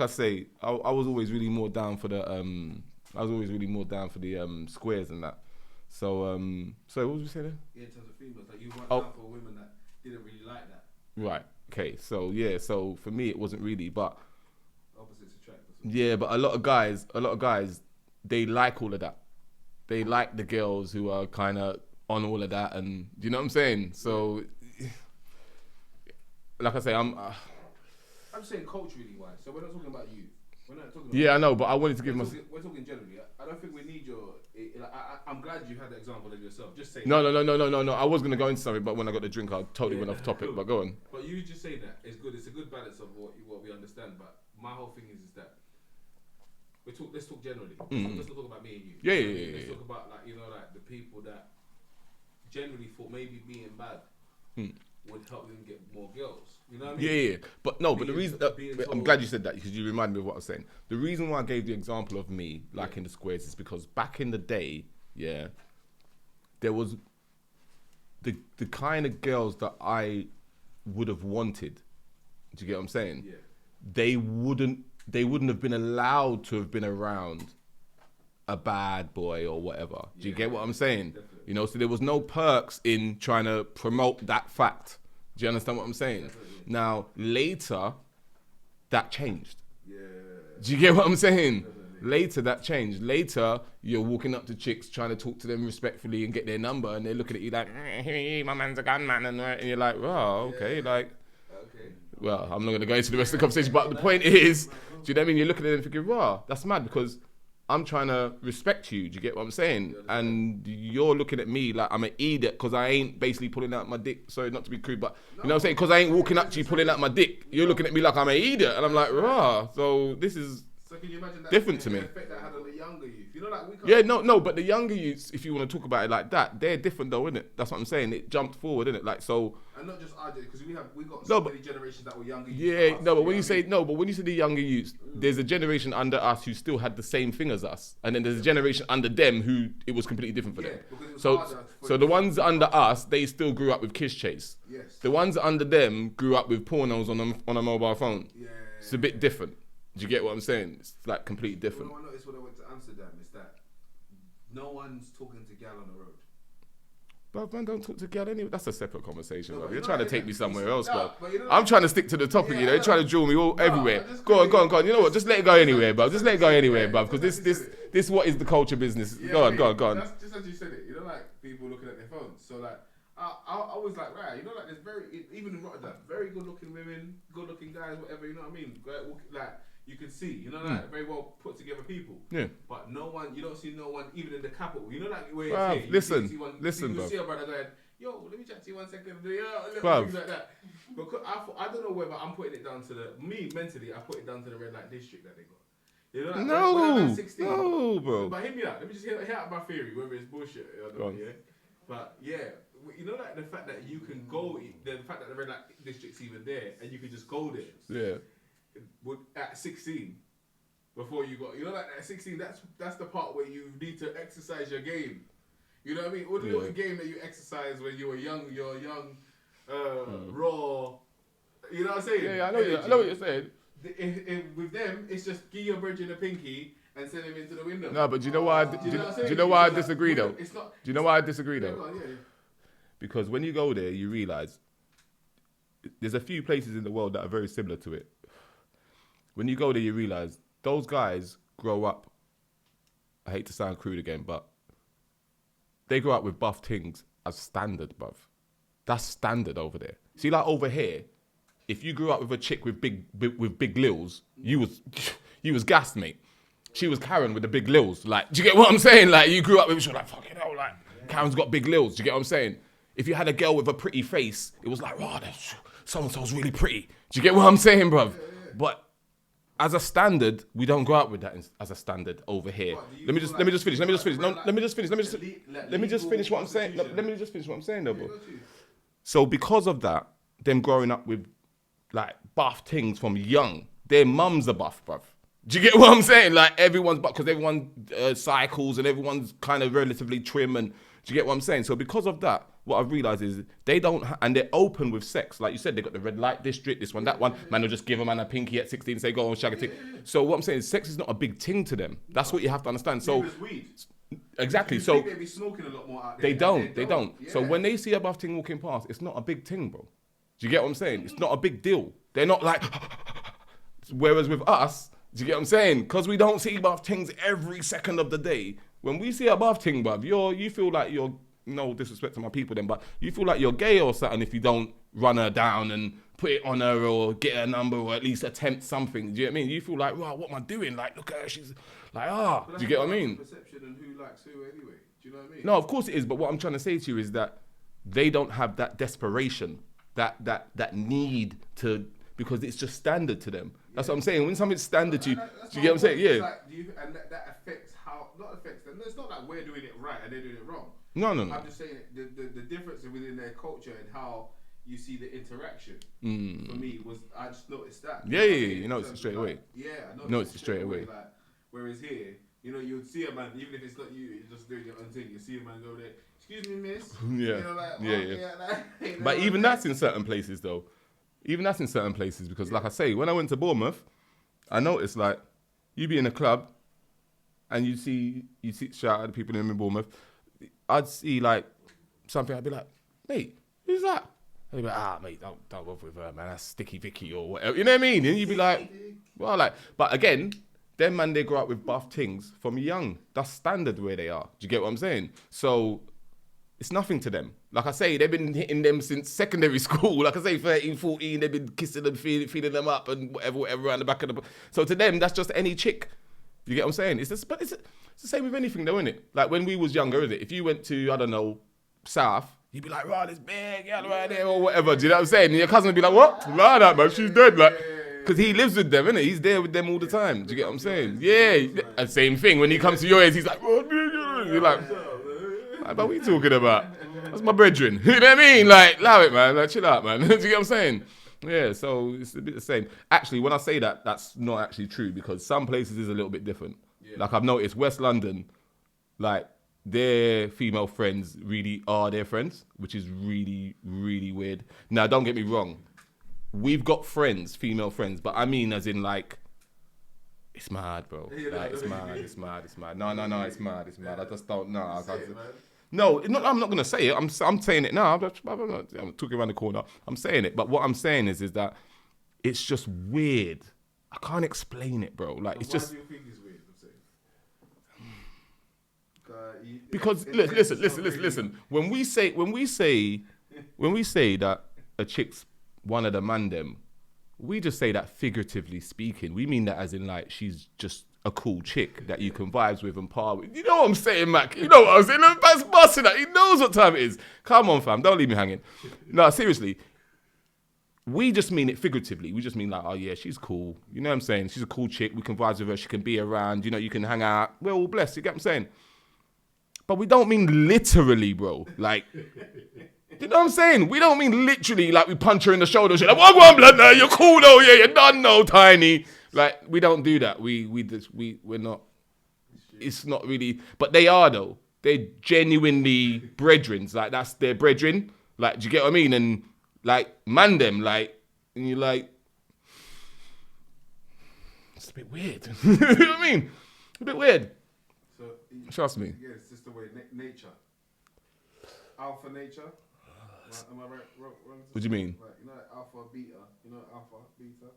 I say, I was always really more down for the squares and that. So what was we saying there? Yeah, in terms of females, like you weren't down for women that didn't really like that. Right. Okay. So yeah. So for me, it wasn't really, but opposites attract. Yeah, but a lot of guys, they like all of that. They like the girls who are kind of on all of that, and do you know what I'm saying? So, like I say, I'm saying culturally wise. So we're not talking about you. We're not talking about I know, but I wanted to give myself. We're talking generally. I don't think we need your. I'm glad you had that example of yourself. Just say. No. I was gonna go into something, but when I got the drink, I totally went off topic. But go on. But you just say that it's good. It's a good balance of what we understand. But my whole thing is that let's talk generally. Let's not talk about me and you. Yeah. Let's talk about like the people that generally thought maybe being bad would help them get more girls. You know what I mean? Yeah. But no, but the reason I'm glad you said that, because you reminded me of what I was saying. The reason why I gave the example of me liking the squares is because back in the day, there was the kind of girls that I would have wanted. Do you get what I'm saying? Yeah. They wouldn't have been allowed to have been around a bad boy or whatever. Do you get what I'm saying? Definitely. You know, so there was no perks in trying to promote that fact. Do you understand what I'm saying? Definitely. Now, later, that changed. Yeah. Do you get what I'm saying? Definitely. Later, that changed. Later, you're walking up to chicks trying to talk to them respectfully and get their number, and they're looking at you like, hey, my man's a gunman, and you're like, oh, okay, Okay. Well, I'm not going to go into the rest of the conversation, but the point is, do you know what I mean? You're looking at them and thinking, wow, that's mad, because I'm trying to respect you. Do you get what I'm saying? And you're looking at me like I'm an idiot because I ain't basically pulling out my dick. Sorry, not to be crude, but you know what I'm saying? Because I ain't walking up to you pulling out my dick. You're looking at me like I'm an idiot. And I'm like, rah. So this is can you imagine that different to me. The effect that had on the younger youth. You You know, like we can't. Yeah, no, but the younger youths, if you want to talk about it like that, they're different though, innit? That's what I'm saying. It jumped forward, innit? Like, so. And not just our because we got so many generations that were younger. Yeah, no, but when you say the younger youths, there's a generation under us who still had the same thing as us, and then there's a generation under them who it was completely different for them. So the ones under us, they still grew up with Kiss Chase. Yes. The ones under them grew up with pornos on a mobile phone. Yeah. It's a bit different. Do you get what I'm saying? It's like completely different. What I noticed when I went to Amsterdam is that no one's talking to gal on the road. Bro, man, don't talk to gal anyway. That's a separate conversation, bro. No, You're trying to take me somewhere else, bro. but you know, I'm trying to stick to the topic, you know. You're trying to draw me all everywhere. Go on. You know what? Just let it go anywhere, bro. Just let it go anywhere, bro. Because this what is the culture business. Go on. That's just as you said it. You know, like people looking at their phones. So like, I was like, right. You know, like there's even in Rotterdam, very good looking women, good looking guys, whatever. You know what I mean? Like. You can see, you know, like very well put together people. Yeah. But you don't see no one, even in the capital. You know, like where it's here. Listen, bro. You see a brother going, yo, let me chat to you 1 second. Things like that. Because I don't know whether I'm putting it down to mentally, I put it down to the red light district that they got. You know, like when I'm 16, no, bro. But hear me out. Let me just hear out my theory, whether it's bullshit or not, yeah? But yeah, you know, like the fact that you can go, the fact that the red light district's even there, and you can just go there. Yeah. At 16, before you got, you know, like at 16, that's the part where you need to exercise your game. You know what I mean? All the little game that you exercise when you were young, raw. You know what I'm saying? Yeah, I know what you're saying. With them, it's just give your bridge in a pinky and send him into the window. No, but do you know why? Do you know why I disagree though? Do you know why I disagree though? Because when you go there, you realise there's a few places in the world that are very similar to it. When you go there, you realise those guys grow up, I hate to sound crude again, but they grow up with buff things as standard, bruv. That's standard over there. See, like over here, if you grew up with a chick with big lils, you was gassed, mate. She was Karen with the big lils. Like, do you get what I'm saying? Like, you grew up with, she was like, fucking hell, like, Karen's got big lils. Do you get what I'm saying? If you had a girl with a pretty face, it was like, oh, so-and-so's really pretty. Do you get what I'm saying, bruv? But as a standard, we don't go out with that as a standard over here. Let me just finish. Let me just finish what I'm saying. Let me just finish what I'm saying, though, bro. So because of that, them growing up with like buff things from young, their mums are buff, bruv. Do you get what I'm saying? Like everyone's buff because everyone cycles and everyone's kind of relatively trim, and do you get what I'm saying? So because of that, what I've realised is they don't, and they're open with sex. Like you said, they got the red light district, this one, that one. Man will just give a man a pinky at 16 and say, go on, shag a thing. So what I'm saying is sex is not a big thing to them. That's what you have to understand. So exactly. So they be smoking a lot more out there. They don't. Yeah. So when they see a buff thing walking past, it's not a big thing, bro. Do you get what I'm saying? It's not a big deal. They're not like, whereas with us, do you get what I'm saying? Because we don't see buff things every second of the day. When we see a buff thing, bruv, you feel like you're, no disrespect to my people then, but you feel like you're gay or something if you don't run her down and put it on her or get her number or at least attempt something. Do you get what I mean? You feel like, wow, what am I doing? Like, look at her, she's like, do you get what I mean? Perception and who likes who anyway. Do you know what I mean? No, of course it is, but what I'm trying to say to you is that they don't have that desperation, that need to, because it's just standard to them. That's what I'm saying. When something's standard to you, do you get what I'm saying? Yeah. Like, and that affects how, not affects them. It's not like we're doing it right and they're doing it wrong. No. I'm just saying the difference within their culture and how you see the interaction. For me was, I just noticed that. Yeah. You notice it straight away. Yeah, I noticed it straight away. Like, whereas here, you know, you'd see a man, even if it's not you, you're just doing your own thing. You see a man go there, excuse me, miss. Yeah. You know, like, yeah. But even that's in certain places, though. Even that's in certain places, because like I say, when I went to Bournemouth, I noticed like you be in a club and you see shout out the people in Bournemouth. I'd see like something, I'd be like, mate, who's that? And they'd be like, mate, don't bother with her, man. That's Sticky Vicky or whatever. You know what I mean? And you'd be like, well, like, but again, them man, they grow up with buff things from young. That's standard where they are. Do you get what I'm saying? So it's nothing to them. Like I say, they've been hitting them since secondary school. Like I say, 13, 14, they've been kissing them, feeding them up and whatever around the back of the... So to them, that's just any chick. You get what I'm saying? It's the same with anything though, isn't it? Like when we was younger, isn't it? If you went to, I don't know, South, you'd be like, this big girl right there or whatever. Do you know what I'm saying? And your cousin would be like, what? Nah, that man, she's dead. Like, Because he lives with them, innit? He's there with them all the time. Do you get what I'm saying? Yeah. And same thing. When he comes to your age, he's like, you're like, but what are you talking about? That's my brethren. You know what I mean? Like, allow it, man. Like, chill out, man. Do you get what I'm saying? Yeah, so it's a bit the same. Actually, when I say that, that's not actually true because some places is a little bit different. Yeah. Like I've noticed West London, like their female friends really are their friends, which is really, really weird. Now, don't get me wrong. We've got friends, female friends, but I mean as in like, it's mad, bro. Like, it's mad. No, it's mad. I just don't know. No, I'm not gonna say it. I'm saying it now. I'm talking around the corner. I'm saying it, but what I'm saying is that it's just weird. I can't explain it, bro. Like, it's just. Why do you think it's weird? I'm saying. Because listen. When we say that a chick's one of the man them, we just say that figuratively speaking. We mean that as in like she's just a cool chick that you can vibes with and par with. You know what I'm saying, Mac? You know what I'm saying? Look, that's busting that. He knows what time it is. Come on, fam. Don't leave me hanging. No, seriously. We just mean it figuratively. We just mean like, oh yeah, she's cool. You know what I'm saying? She's a cool chick. We can vibe with her. She can be around. You know, you can hang out. We're all blessed. You get what I'm saying? But we don't mean literally, bro. Like, you know what I'm saying? We don't mean literally like we punch her in the shoulder. She's like, one blood now. You're cool though. Yeah, you're done no, tiny. Like, we don't do that. We're not. It's not really. But they are though. They're genuinely brethrens. Like, that's their brethren. Like, do you get what I mean? And like, man them. Like, and you're like, it's a bit weird. You know what I mean? A bit weird. So, trust me. Yeah, it's just the way nature. Alpha nature. Am I right? Wrong what do you mean? Like, you know, alpha, beta. You know, alpha, beta.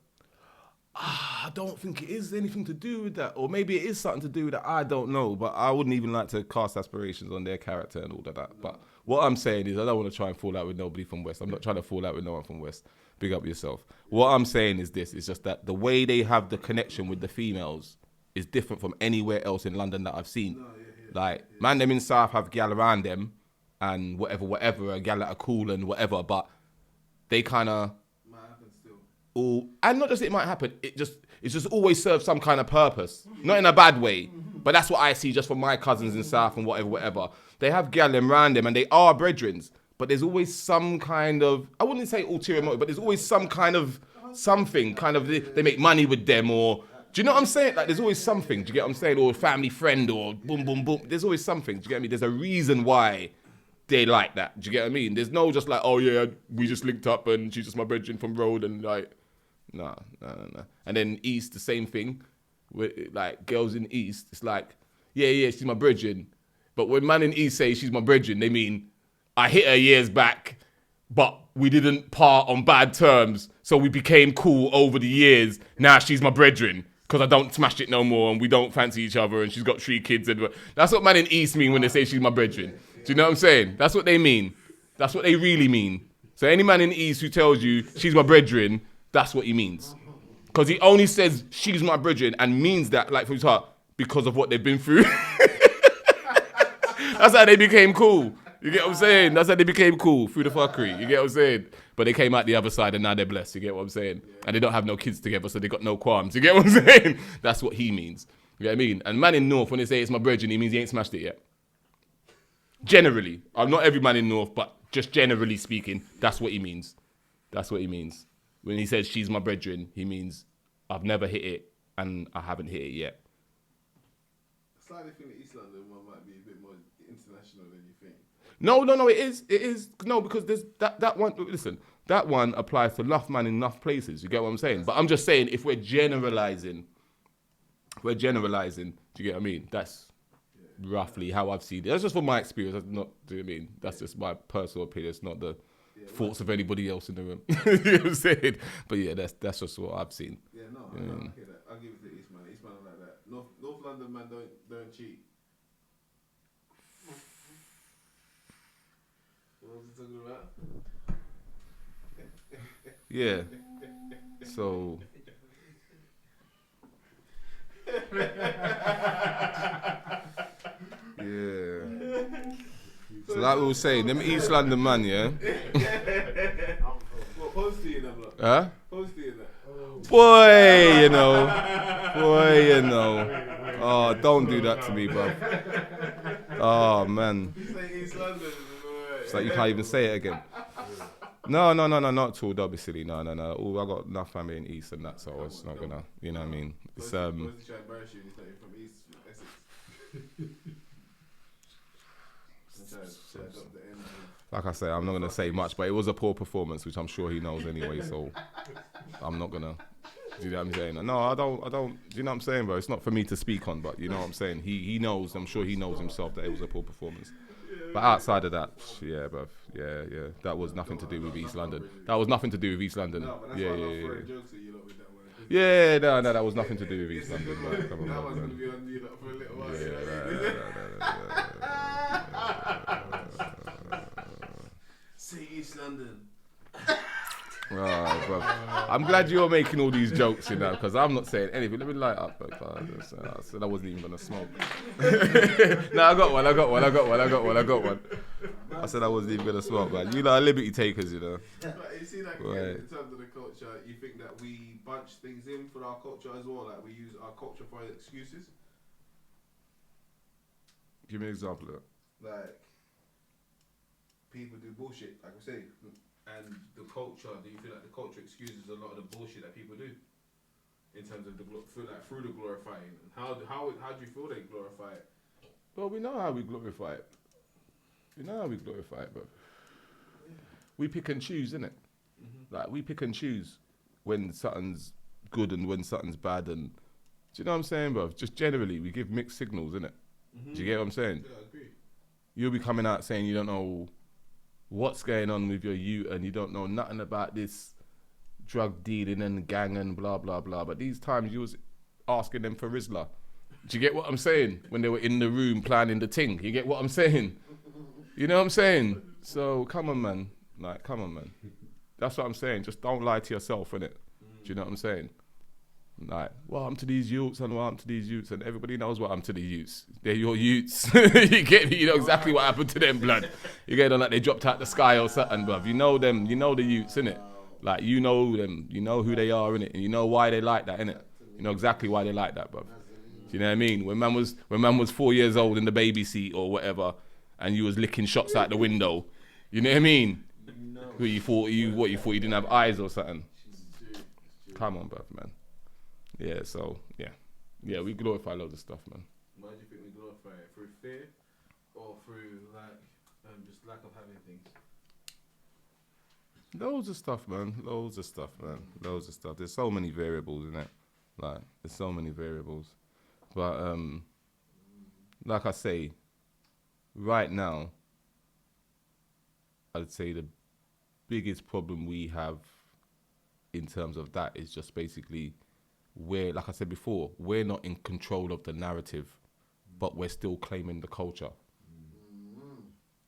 I don't think it is anything to do with that. Or maybe it is something to do with that. I don't know. But I wouldn't even like to cast aspirations on their character and all of that. No. But what I'm saying is I don't want to try and fall out with nobody from West. I'm not trying to fall out with no one from West. Big up yourself. What I'm saying is this. It's just that the way they have the connection with the females is different from anywhere else in London that I've seen. Man, them in South have gal around them and whatever, a gal that are cool and whatever. But they kind of... and not just it might happen, it just always serves some kind of purpose. Not in a bad way, but that's what I see just from my cousins in South and whatever. They have gallem around them and they are brethrens, but there's always some kind of, I wouldn't say ulterior motive, but there's always some kind of something, they make money with them or, do you know what I'm saying? Like, there's always something, do you get what I'm saying? Or a family friend or boom, boom, boom. There's always something, do you get me? There's a reason why they like that, do you get what I mean? There's no just like, oh yeah, we just linked up and she's just my brethren from road and like, No. And then East, the same thing. With, like, girls in East, it's like, yeah, she's my brethren. But when man in East say she's my brethren, they mean, I hit her years back, but we didn't part on bad terms, so we became cool over the years. Now she's my brethren, because I don't smash it no more, and we don't fancy each other, and she's got 3 kids. And that's what man in East mean when they say she's my brethren. Do you know what I'm saying? That's what they mean. That's what they really mean. So any man in East who tells you she's my brethren, that's what he means. Because he only says she's my brethren and means that, like, from his heart, because of what they've been through. That's how they became cool. You get what I'm saying? That's how they became cool, through the fuckery. You get what I'm saying? But they came out the other side and now they're blessed. You get what I'm saying? And they don't have no kids together, so they got no qualms. You get what I'm saying? That's what he means. You get what I mean? And man in North, when they say it's my brethren, he means he ain't smashed it yet. Generally. I'm not every man in North, but just generally speaking, that's what he means. That's what he means. When he says she's my brethren, he means I've never hit it and I haven't hit it yet. I slightly think that East London one might be a bit more international than you think. No, it is. It is. No, because there's that one, listen, that one applies to enough man in enough places. You get what I'm saying? But I'm just saying, if we're generalizing, do you get what I mean? That's roughly how I've seen it. That's just from my experience. That's not, do you know what I mean? That's just my personal opinion. It's not the thoughts of anybody else in the room. You know what I'm saying? But yeah, that's just what I've seen. Yeah, no, I hear that. I'll give it to East man. East man like that. North London man don't cheat. What was he talking about? Yeah. So. Yeah. So like we were saying, them East London man, yeah? What, posty in that block? Huh? Posty in that? Boy, you know. Oh, don't do that to me, bro. Oh, man. Say East London. It's like you can't even say it again. No, not at all. Don't be silly. No. Oh, I got enough family in East and that, so it's not gonna, you know what I mean? It's What's he trying to embarrass you? He's not even from East Essex. Like I say, I'm not gonna say much, but it was a poor performance, which I'm sure he knows anyway. So I'm not gonna. Do you know what I'm saying? No, I don't. Do you know what I'm saying, bro? It's not for me to speak on, but you know what I'm saying. He knows. I'm sure he knows himself that it was a poor performance. But outside of that, yeah, bruv, yeah, that was nothing to do with East London. No, but that's why I'm throwing jokes at you lot with that one. Yeah, no, that was nothing to do with East London. Bro. Come on, That bro, one's man. going to be on you lot for a little while. Say East London. Oh, bro. I'm glad you're making all these jokes, you know, because I'm not saying anything. Let me light up, bro. I said I wasn't even gonna smoke. No, I got one. I said I wasn't even gonna smoke, man. You like liberty takers, you know. But you see, like, Right. in terms of the culture, you think that we bunch things in for our culture as well? Like, we use our culture for excuses? Give me an example of that. Like, people do bullshit, like we say, and the culture. Do you feel like the culture excuses a lot of the bullshit that people do in terms of through the glorifying? And how do you feel they glorify it? Well, we know how we glorify it. Bro. We pick and choose, innit? Mm-hmm. Like, we pick and choose when something's good and when something's bad. And do you know what I'm saying, bro? Just generally, we give mixed signals, innit? Mm-hmm. Do you get what I'm saying? Yeah, I agree. You'll be coming out saying you don't know what's going on with your youth and you don't know nothing about this drug dealing and gang and blah, blah, blah. But these times you was asking them for Rizla. Do you get what I'm saying? When they were in the room planning the thing. You get what I'm saying? You know what I'm saying? So, come on, man. Like, come on, man. That's what I'm saying. Just don't lie to yourself, innit? Do you know what I'm saying? Like, well, I'm to these youths and everybody knows what I'm to these youths. They're your youths. You get me? You know exactly what happened to them, blood. You get on like they dropped out the sky or something, bruv. You know them, you know the youths, innit? Like, you know them, you know who they are, innit? And you know why they like that, innit? You know exactly why they like that, bruv. Do you know what I mean? When man was 4 years old in the baby seat or whatever, and you was licking shots out the window, you know what I mean? You thought you didn't have eyes or something. Come on, bruv, man. Yeah, so, yeah, we glorify loads of stuff, man. Why do you think we glorify it? Through fear or through, like, just lack of having things? Loads of stuff, man. There's so many variables in it. Like, there's so many variables. But, like I say, right now, I'd say the biggest problem we have in terms of that is just basically like I said before, we're not in control of the narrative, but we're still claiming the culture.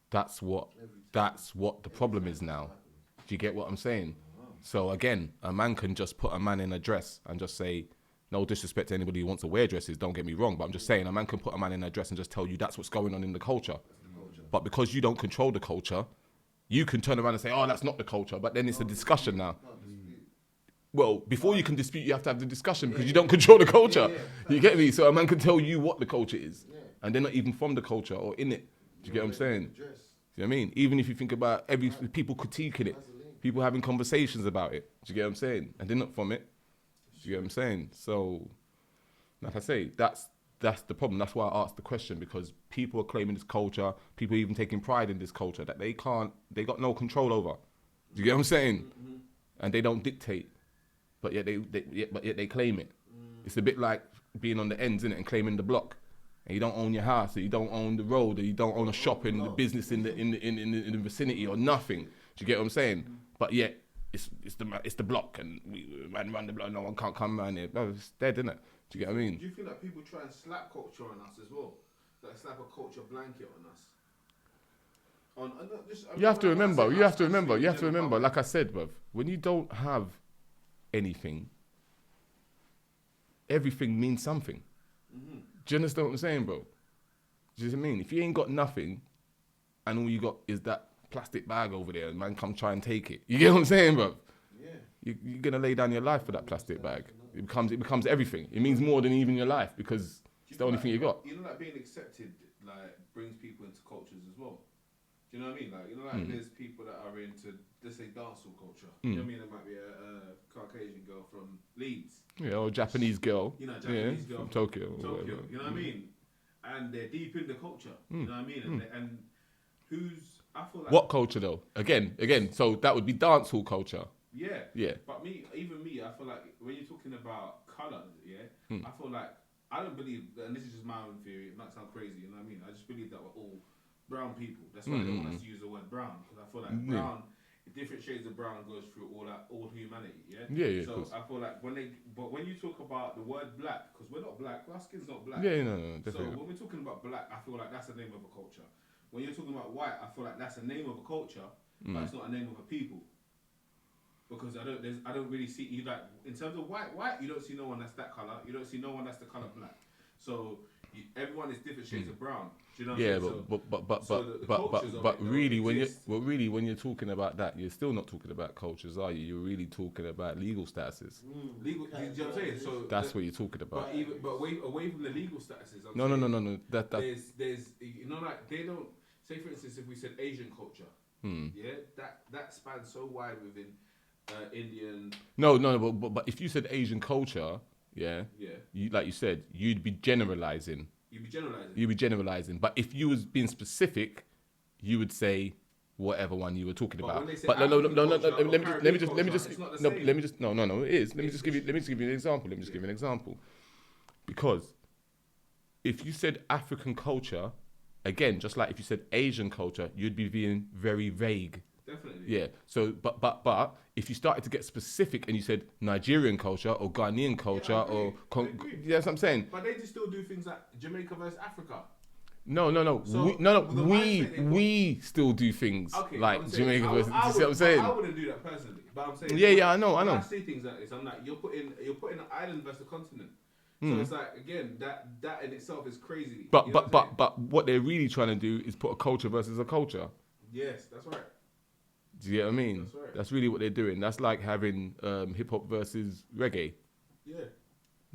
That's what the problem is now. Do you get what I'm saying? So again, a man can just put a man in a dress and just say, no disrespect to anybody who wants to wear dresses, don't get me wrong, but I'm just saying a man can put a man in a dress and just tell you that's what's going on in the culture. But because you don't control the culture, you can turn around and say, oh, that's not the culture, but then it's a discussion now. Well, before you can dispute, you have to have the discussion because you don't control the culture. You get me? So a man can tell you what the culture is, and they're not even from the culture or in it. Do you get what I'm saying? Do you know what I mean? Even if you think about people critiquing it, people having conversations about it. Do you get what I'm saying? And they're not from it. Do you get what I'm saying? So, like I say, that's the problem. That's why I asked the question, because people are claiming this culture, people are even taking pride in this culture that they got no control over. Do you get what I'm saying? Mm-hmm. And they don't dictate. But yet they claim it. It's a bit like being on the ends, innit, and claiming the block. And you don't own your house, or you don't own the road, or you don't own a shop in the business in the vicinity or nothing. Do you get what I'm saying? But yet it's the block, and we run the block. No one can't come around here. No, it's dead, innit? Do you get what I mean? Do you feel like people try and slap culture on us as well? Like slap a culture blanket on us? You have to remember. Like I said, bruv, when you don't have anything, everything means something. Mm-hmm. Do you understand what I'm saying, bro? Do you know what I mean? If you ain't got nothing and all you got is that plastic bag over there and man come try and take it, you get what I'm saying, bro? you're gonna lay down your life for that plastic bag. It becomes everything. It means more than even your life because it's the only thing you got. You know, like being accepted, like brings people into cultures as well. Do you know what I mean? Like, you know, like there's people that are into, let's say, dancehall culture. You know what I mean? There might be a Caucasian girl from Leeds. Yeah, or Japanese girl. You know, Japanese girl from Tokyo. Tokyo. You know what I mean? And they're deep in the culture. You know what I mean? And who's, I feel like. What culture though? Again. So that would be dancehall culture. Yeah. Yeah. But even me, I feel like when you're talking about colour, I feel like, I don't believe, and this is just my own theory, it might sound crazy, you know what I mean? I just believe that we're all brown people. That's why they don't want us to use the word brown, because I feel like brown, different shades of brown goes through all humanity, yeah? Yeah, so I feel like when you talk about the word black, because we're not black, our skin's not black. Yeah, no, definitely. So when we're talking about black, I feel like that's the name of a culture. When you're talking about white, I feel like that's the name of a culture, but it's not a name of a people. Because I don't really see, you like, in terms of white, you don't see no one that's that colour, you don't see no one that's the colour black. So everyone is different shades of brown. Do you know what I'm saying? But really, when you're talking about that, you're still not talking about cultures, are you? You're really talking about legal statuses. Legal, do you know what I'm saying? So that's what you're talking about. But away from the legal statuses. No. There's you know, like they don't say, for instance, if we said Asian culture, that spans so wide within Indian. No, but if you said Asian culture. Yeah. Like you said, you'd be generalizing. You'd be generalizing. But if you was being specific, you would say whatever one you were talking about. But no. Let me just. It is. Let me just give you an example. Because if you said African culture, again, just like if you said Asian culture, you'd be being very vague. Definitely. Yeah. So, but if you started to get specific and you said Nigerian culture or Ghanaian culture that's what I'm saying. But they just still do things like Jamaica versus Africa. No. We still do things like Jamaica versus. You see what I'm saying? I wouldn't do that personally, but I'm saying. Yeah. I know. When I see things like this, I'm like, you're putting an island versus a continent. So it's like, again, that in itself is crazy. But what they're really trying to do is put a culture versus a culture. Yes, that's right. Do you get what I mean? That's right. That's really what they're doing. That's like having hip hop versus reggae. Yeah.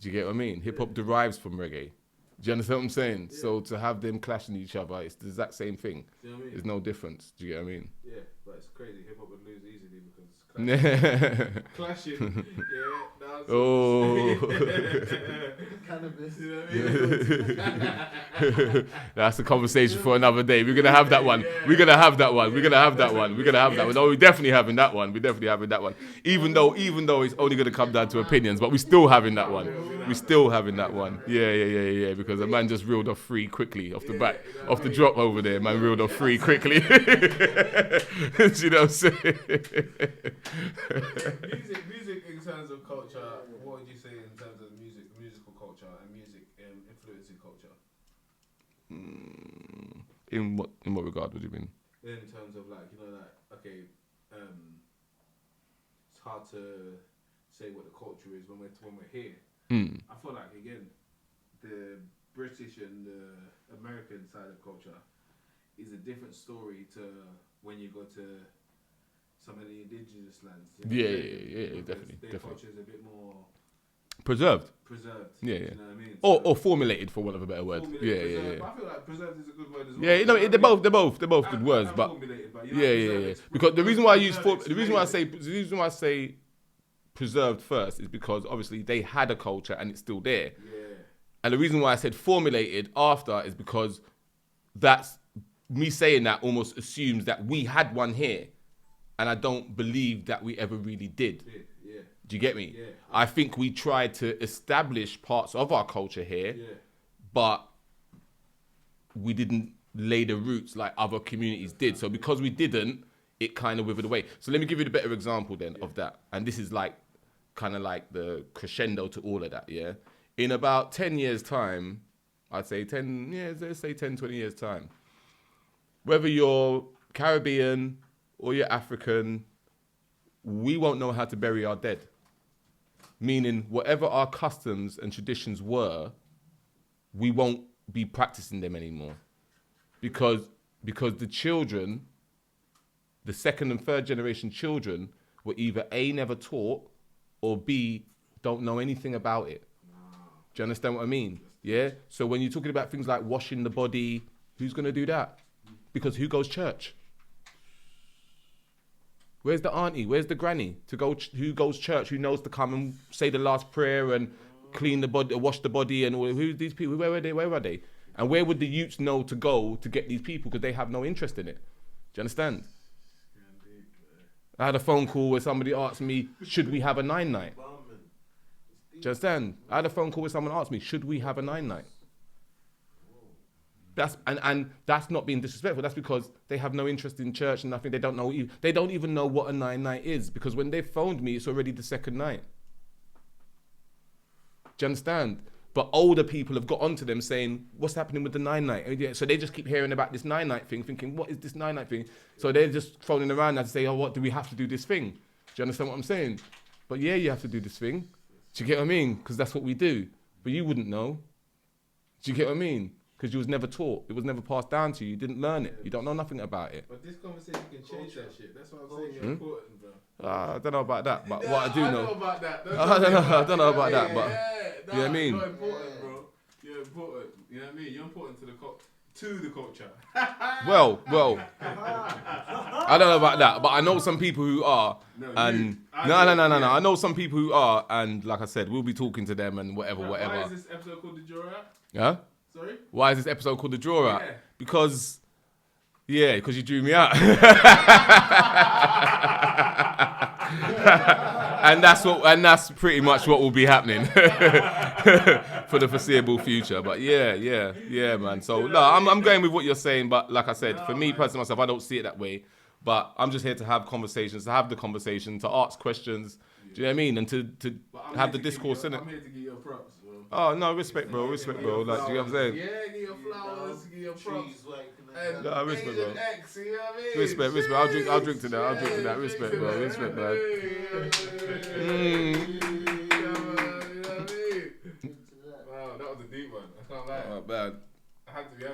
Do you get what I mean? Hip hop derives from reggae. Do you understand what I'm saying? Yeah. So to have them clashing each other, it's the exact same thing. Do you know what I mean? There's no difference. Do you get what I mean? Yeah, but it's crazy. Hip hop would lose easily because clashing. Cannabis. You know what I mean? That's a conversation for another day. We're gonna have that one. We're gonna have that one. No, we're definitely having that one. Even though it's only gonna come down to opinions, but we're still having that one. Yeah. Because a man just reeled off 3 quickly off the back, off the drop over there. Man reeled off 3 quickly. Do you know what I'm saying? Music in terms of culture, what would you say in terms of musical culture and music influencing culture? In what regard would you mean? In terms of like, you know, like, okay, it's hard to say what the culture is when we're here. I feel like, again, the British and the American side of culture is a different story to when you go to some of the indigenous lands. Yeah, definitely. Their culture is a bit more preserved. Yeah. You know what I mean? Or formulated, for want of a better word. Yeah. But I feel like preserved is a good word as well. Yeah, no, they're both good words, but formulated, but yeah. Because the reason why I say preserved first is because obviously they had a culture and it's still there. Yeah. And the reason why I said formulated after is because that's me saying that almost assumes that we had one here. And I don't believe that we ever really did. Yeah. Do you get me? Yeah. I think we tried to establish parts of our culture here, but we didn't lay the roots like other communities did. So because we didn't, it kind of withered away. So let me give you the better example then of that. And this is like kind of like the crescendo to all of that, yeah? In about 10 years' time, I'd say 20 years' time, whether you're Caribbean or you're African, we won't know how to bury our dead. Meaning whatever our customs and traditions were, we won't be practicing them anymore. Because the children, the second and third generation children, were either A, never taught, or B, don't know anything about it. Do you understand what I mean? Yeah? So when you're talking about things like washing the body, who's going to do that? Because who goes church? Where's the auntie? Where's the granny to go? Who goes church? Who knows to come and say the last prayer and clean the body, wash the body, and all? Who's these people? Where are they? Where are they? And where would the youths know to go to get these people because they have no interest in it? Do you understand? I had a phone call where somebody asked me, "Should we have a 9-night?" Do you understand? I had a phone call where someone asked me, "Should we have a 9-night?" That's and that's not being disrespectful. That's because they have no interest in church and nothing. They don't know. They don't even know what a 9-night is because when they phoned me, it's already the second night. Do you understand? But older people have got onto them saying, "What's happening with the 9-night?" So they just keep hearing about this 9-night thing, thinking, "What is this 9-night thing?" So they're just phoning around and say, "Oh, what do we have to do this thing?" Do you understand what I'm saying? But yeah, you have to do this thing. Do you get what I mean? Because that's what we do. But you wouldn't know. Do you get what I mean? Because you was never taught. It was never passed down to you. You didn't learn it. You don't know nothing about it. But this conversation can change that shit. That's what I'm saying. You're important, bro. I don't know about that, but what I do know. I know about that. I don't know about that, but you know what I mean? You're important, bro. You're important. You know what I mean? You're important to the culture. Well, I don't know about that, but I know some people who are. No. I know some people who are, and like I said, we'll be talking to them and whatever. Why is this episode called The DrawnOut? Yeah? Sorry? Why is this episode called The DrawnOut? Yeah. Because you drew me out. and that's pretty much what will be happening for the foreseeable future. But yeah, man. So no, I'm going with what you're saying, but like I said, for me personally myself, I don't see it that way. But I'm just here to have conversations, to have the conversation, to ask questions. Do you know what I mean? And to have the discourse in it. I'm here to give you props, bro. Oh no, respect, bro. Like, do you know what I'm saying? Yeah, give your flowers, give your props. No, respect, bro. X, you know what I mean? Respect. I'll drink to that. Respect, bro. Respect, man. Wow, that was a deep one. I can't lie. Oh, bad.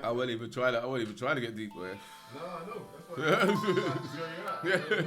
I wasn't even trying to get deep, boy. No, I know. That's why. That's where you're at.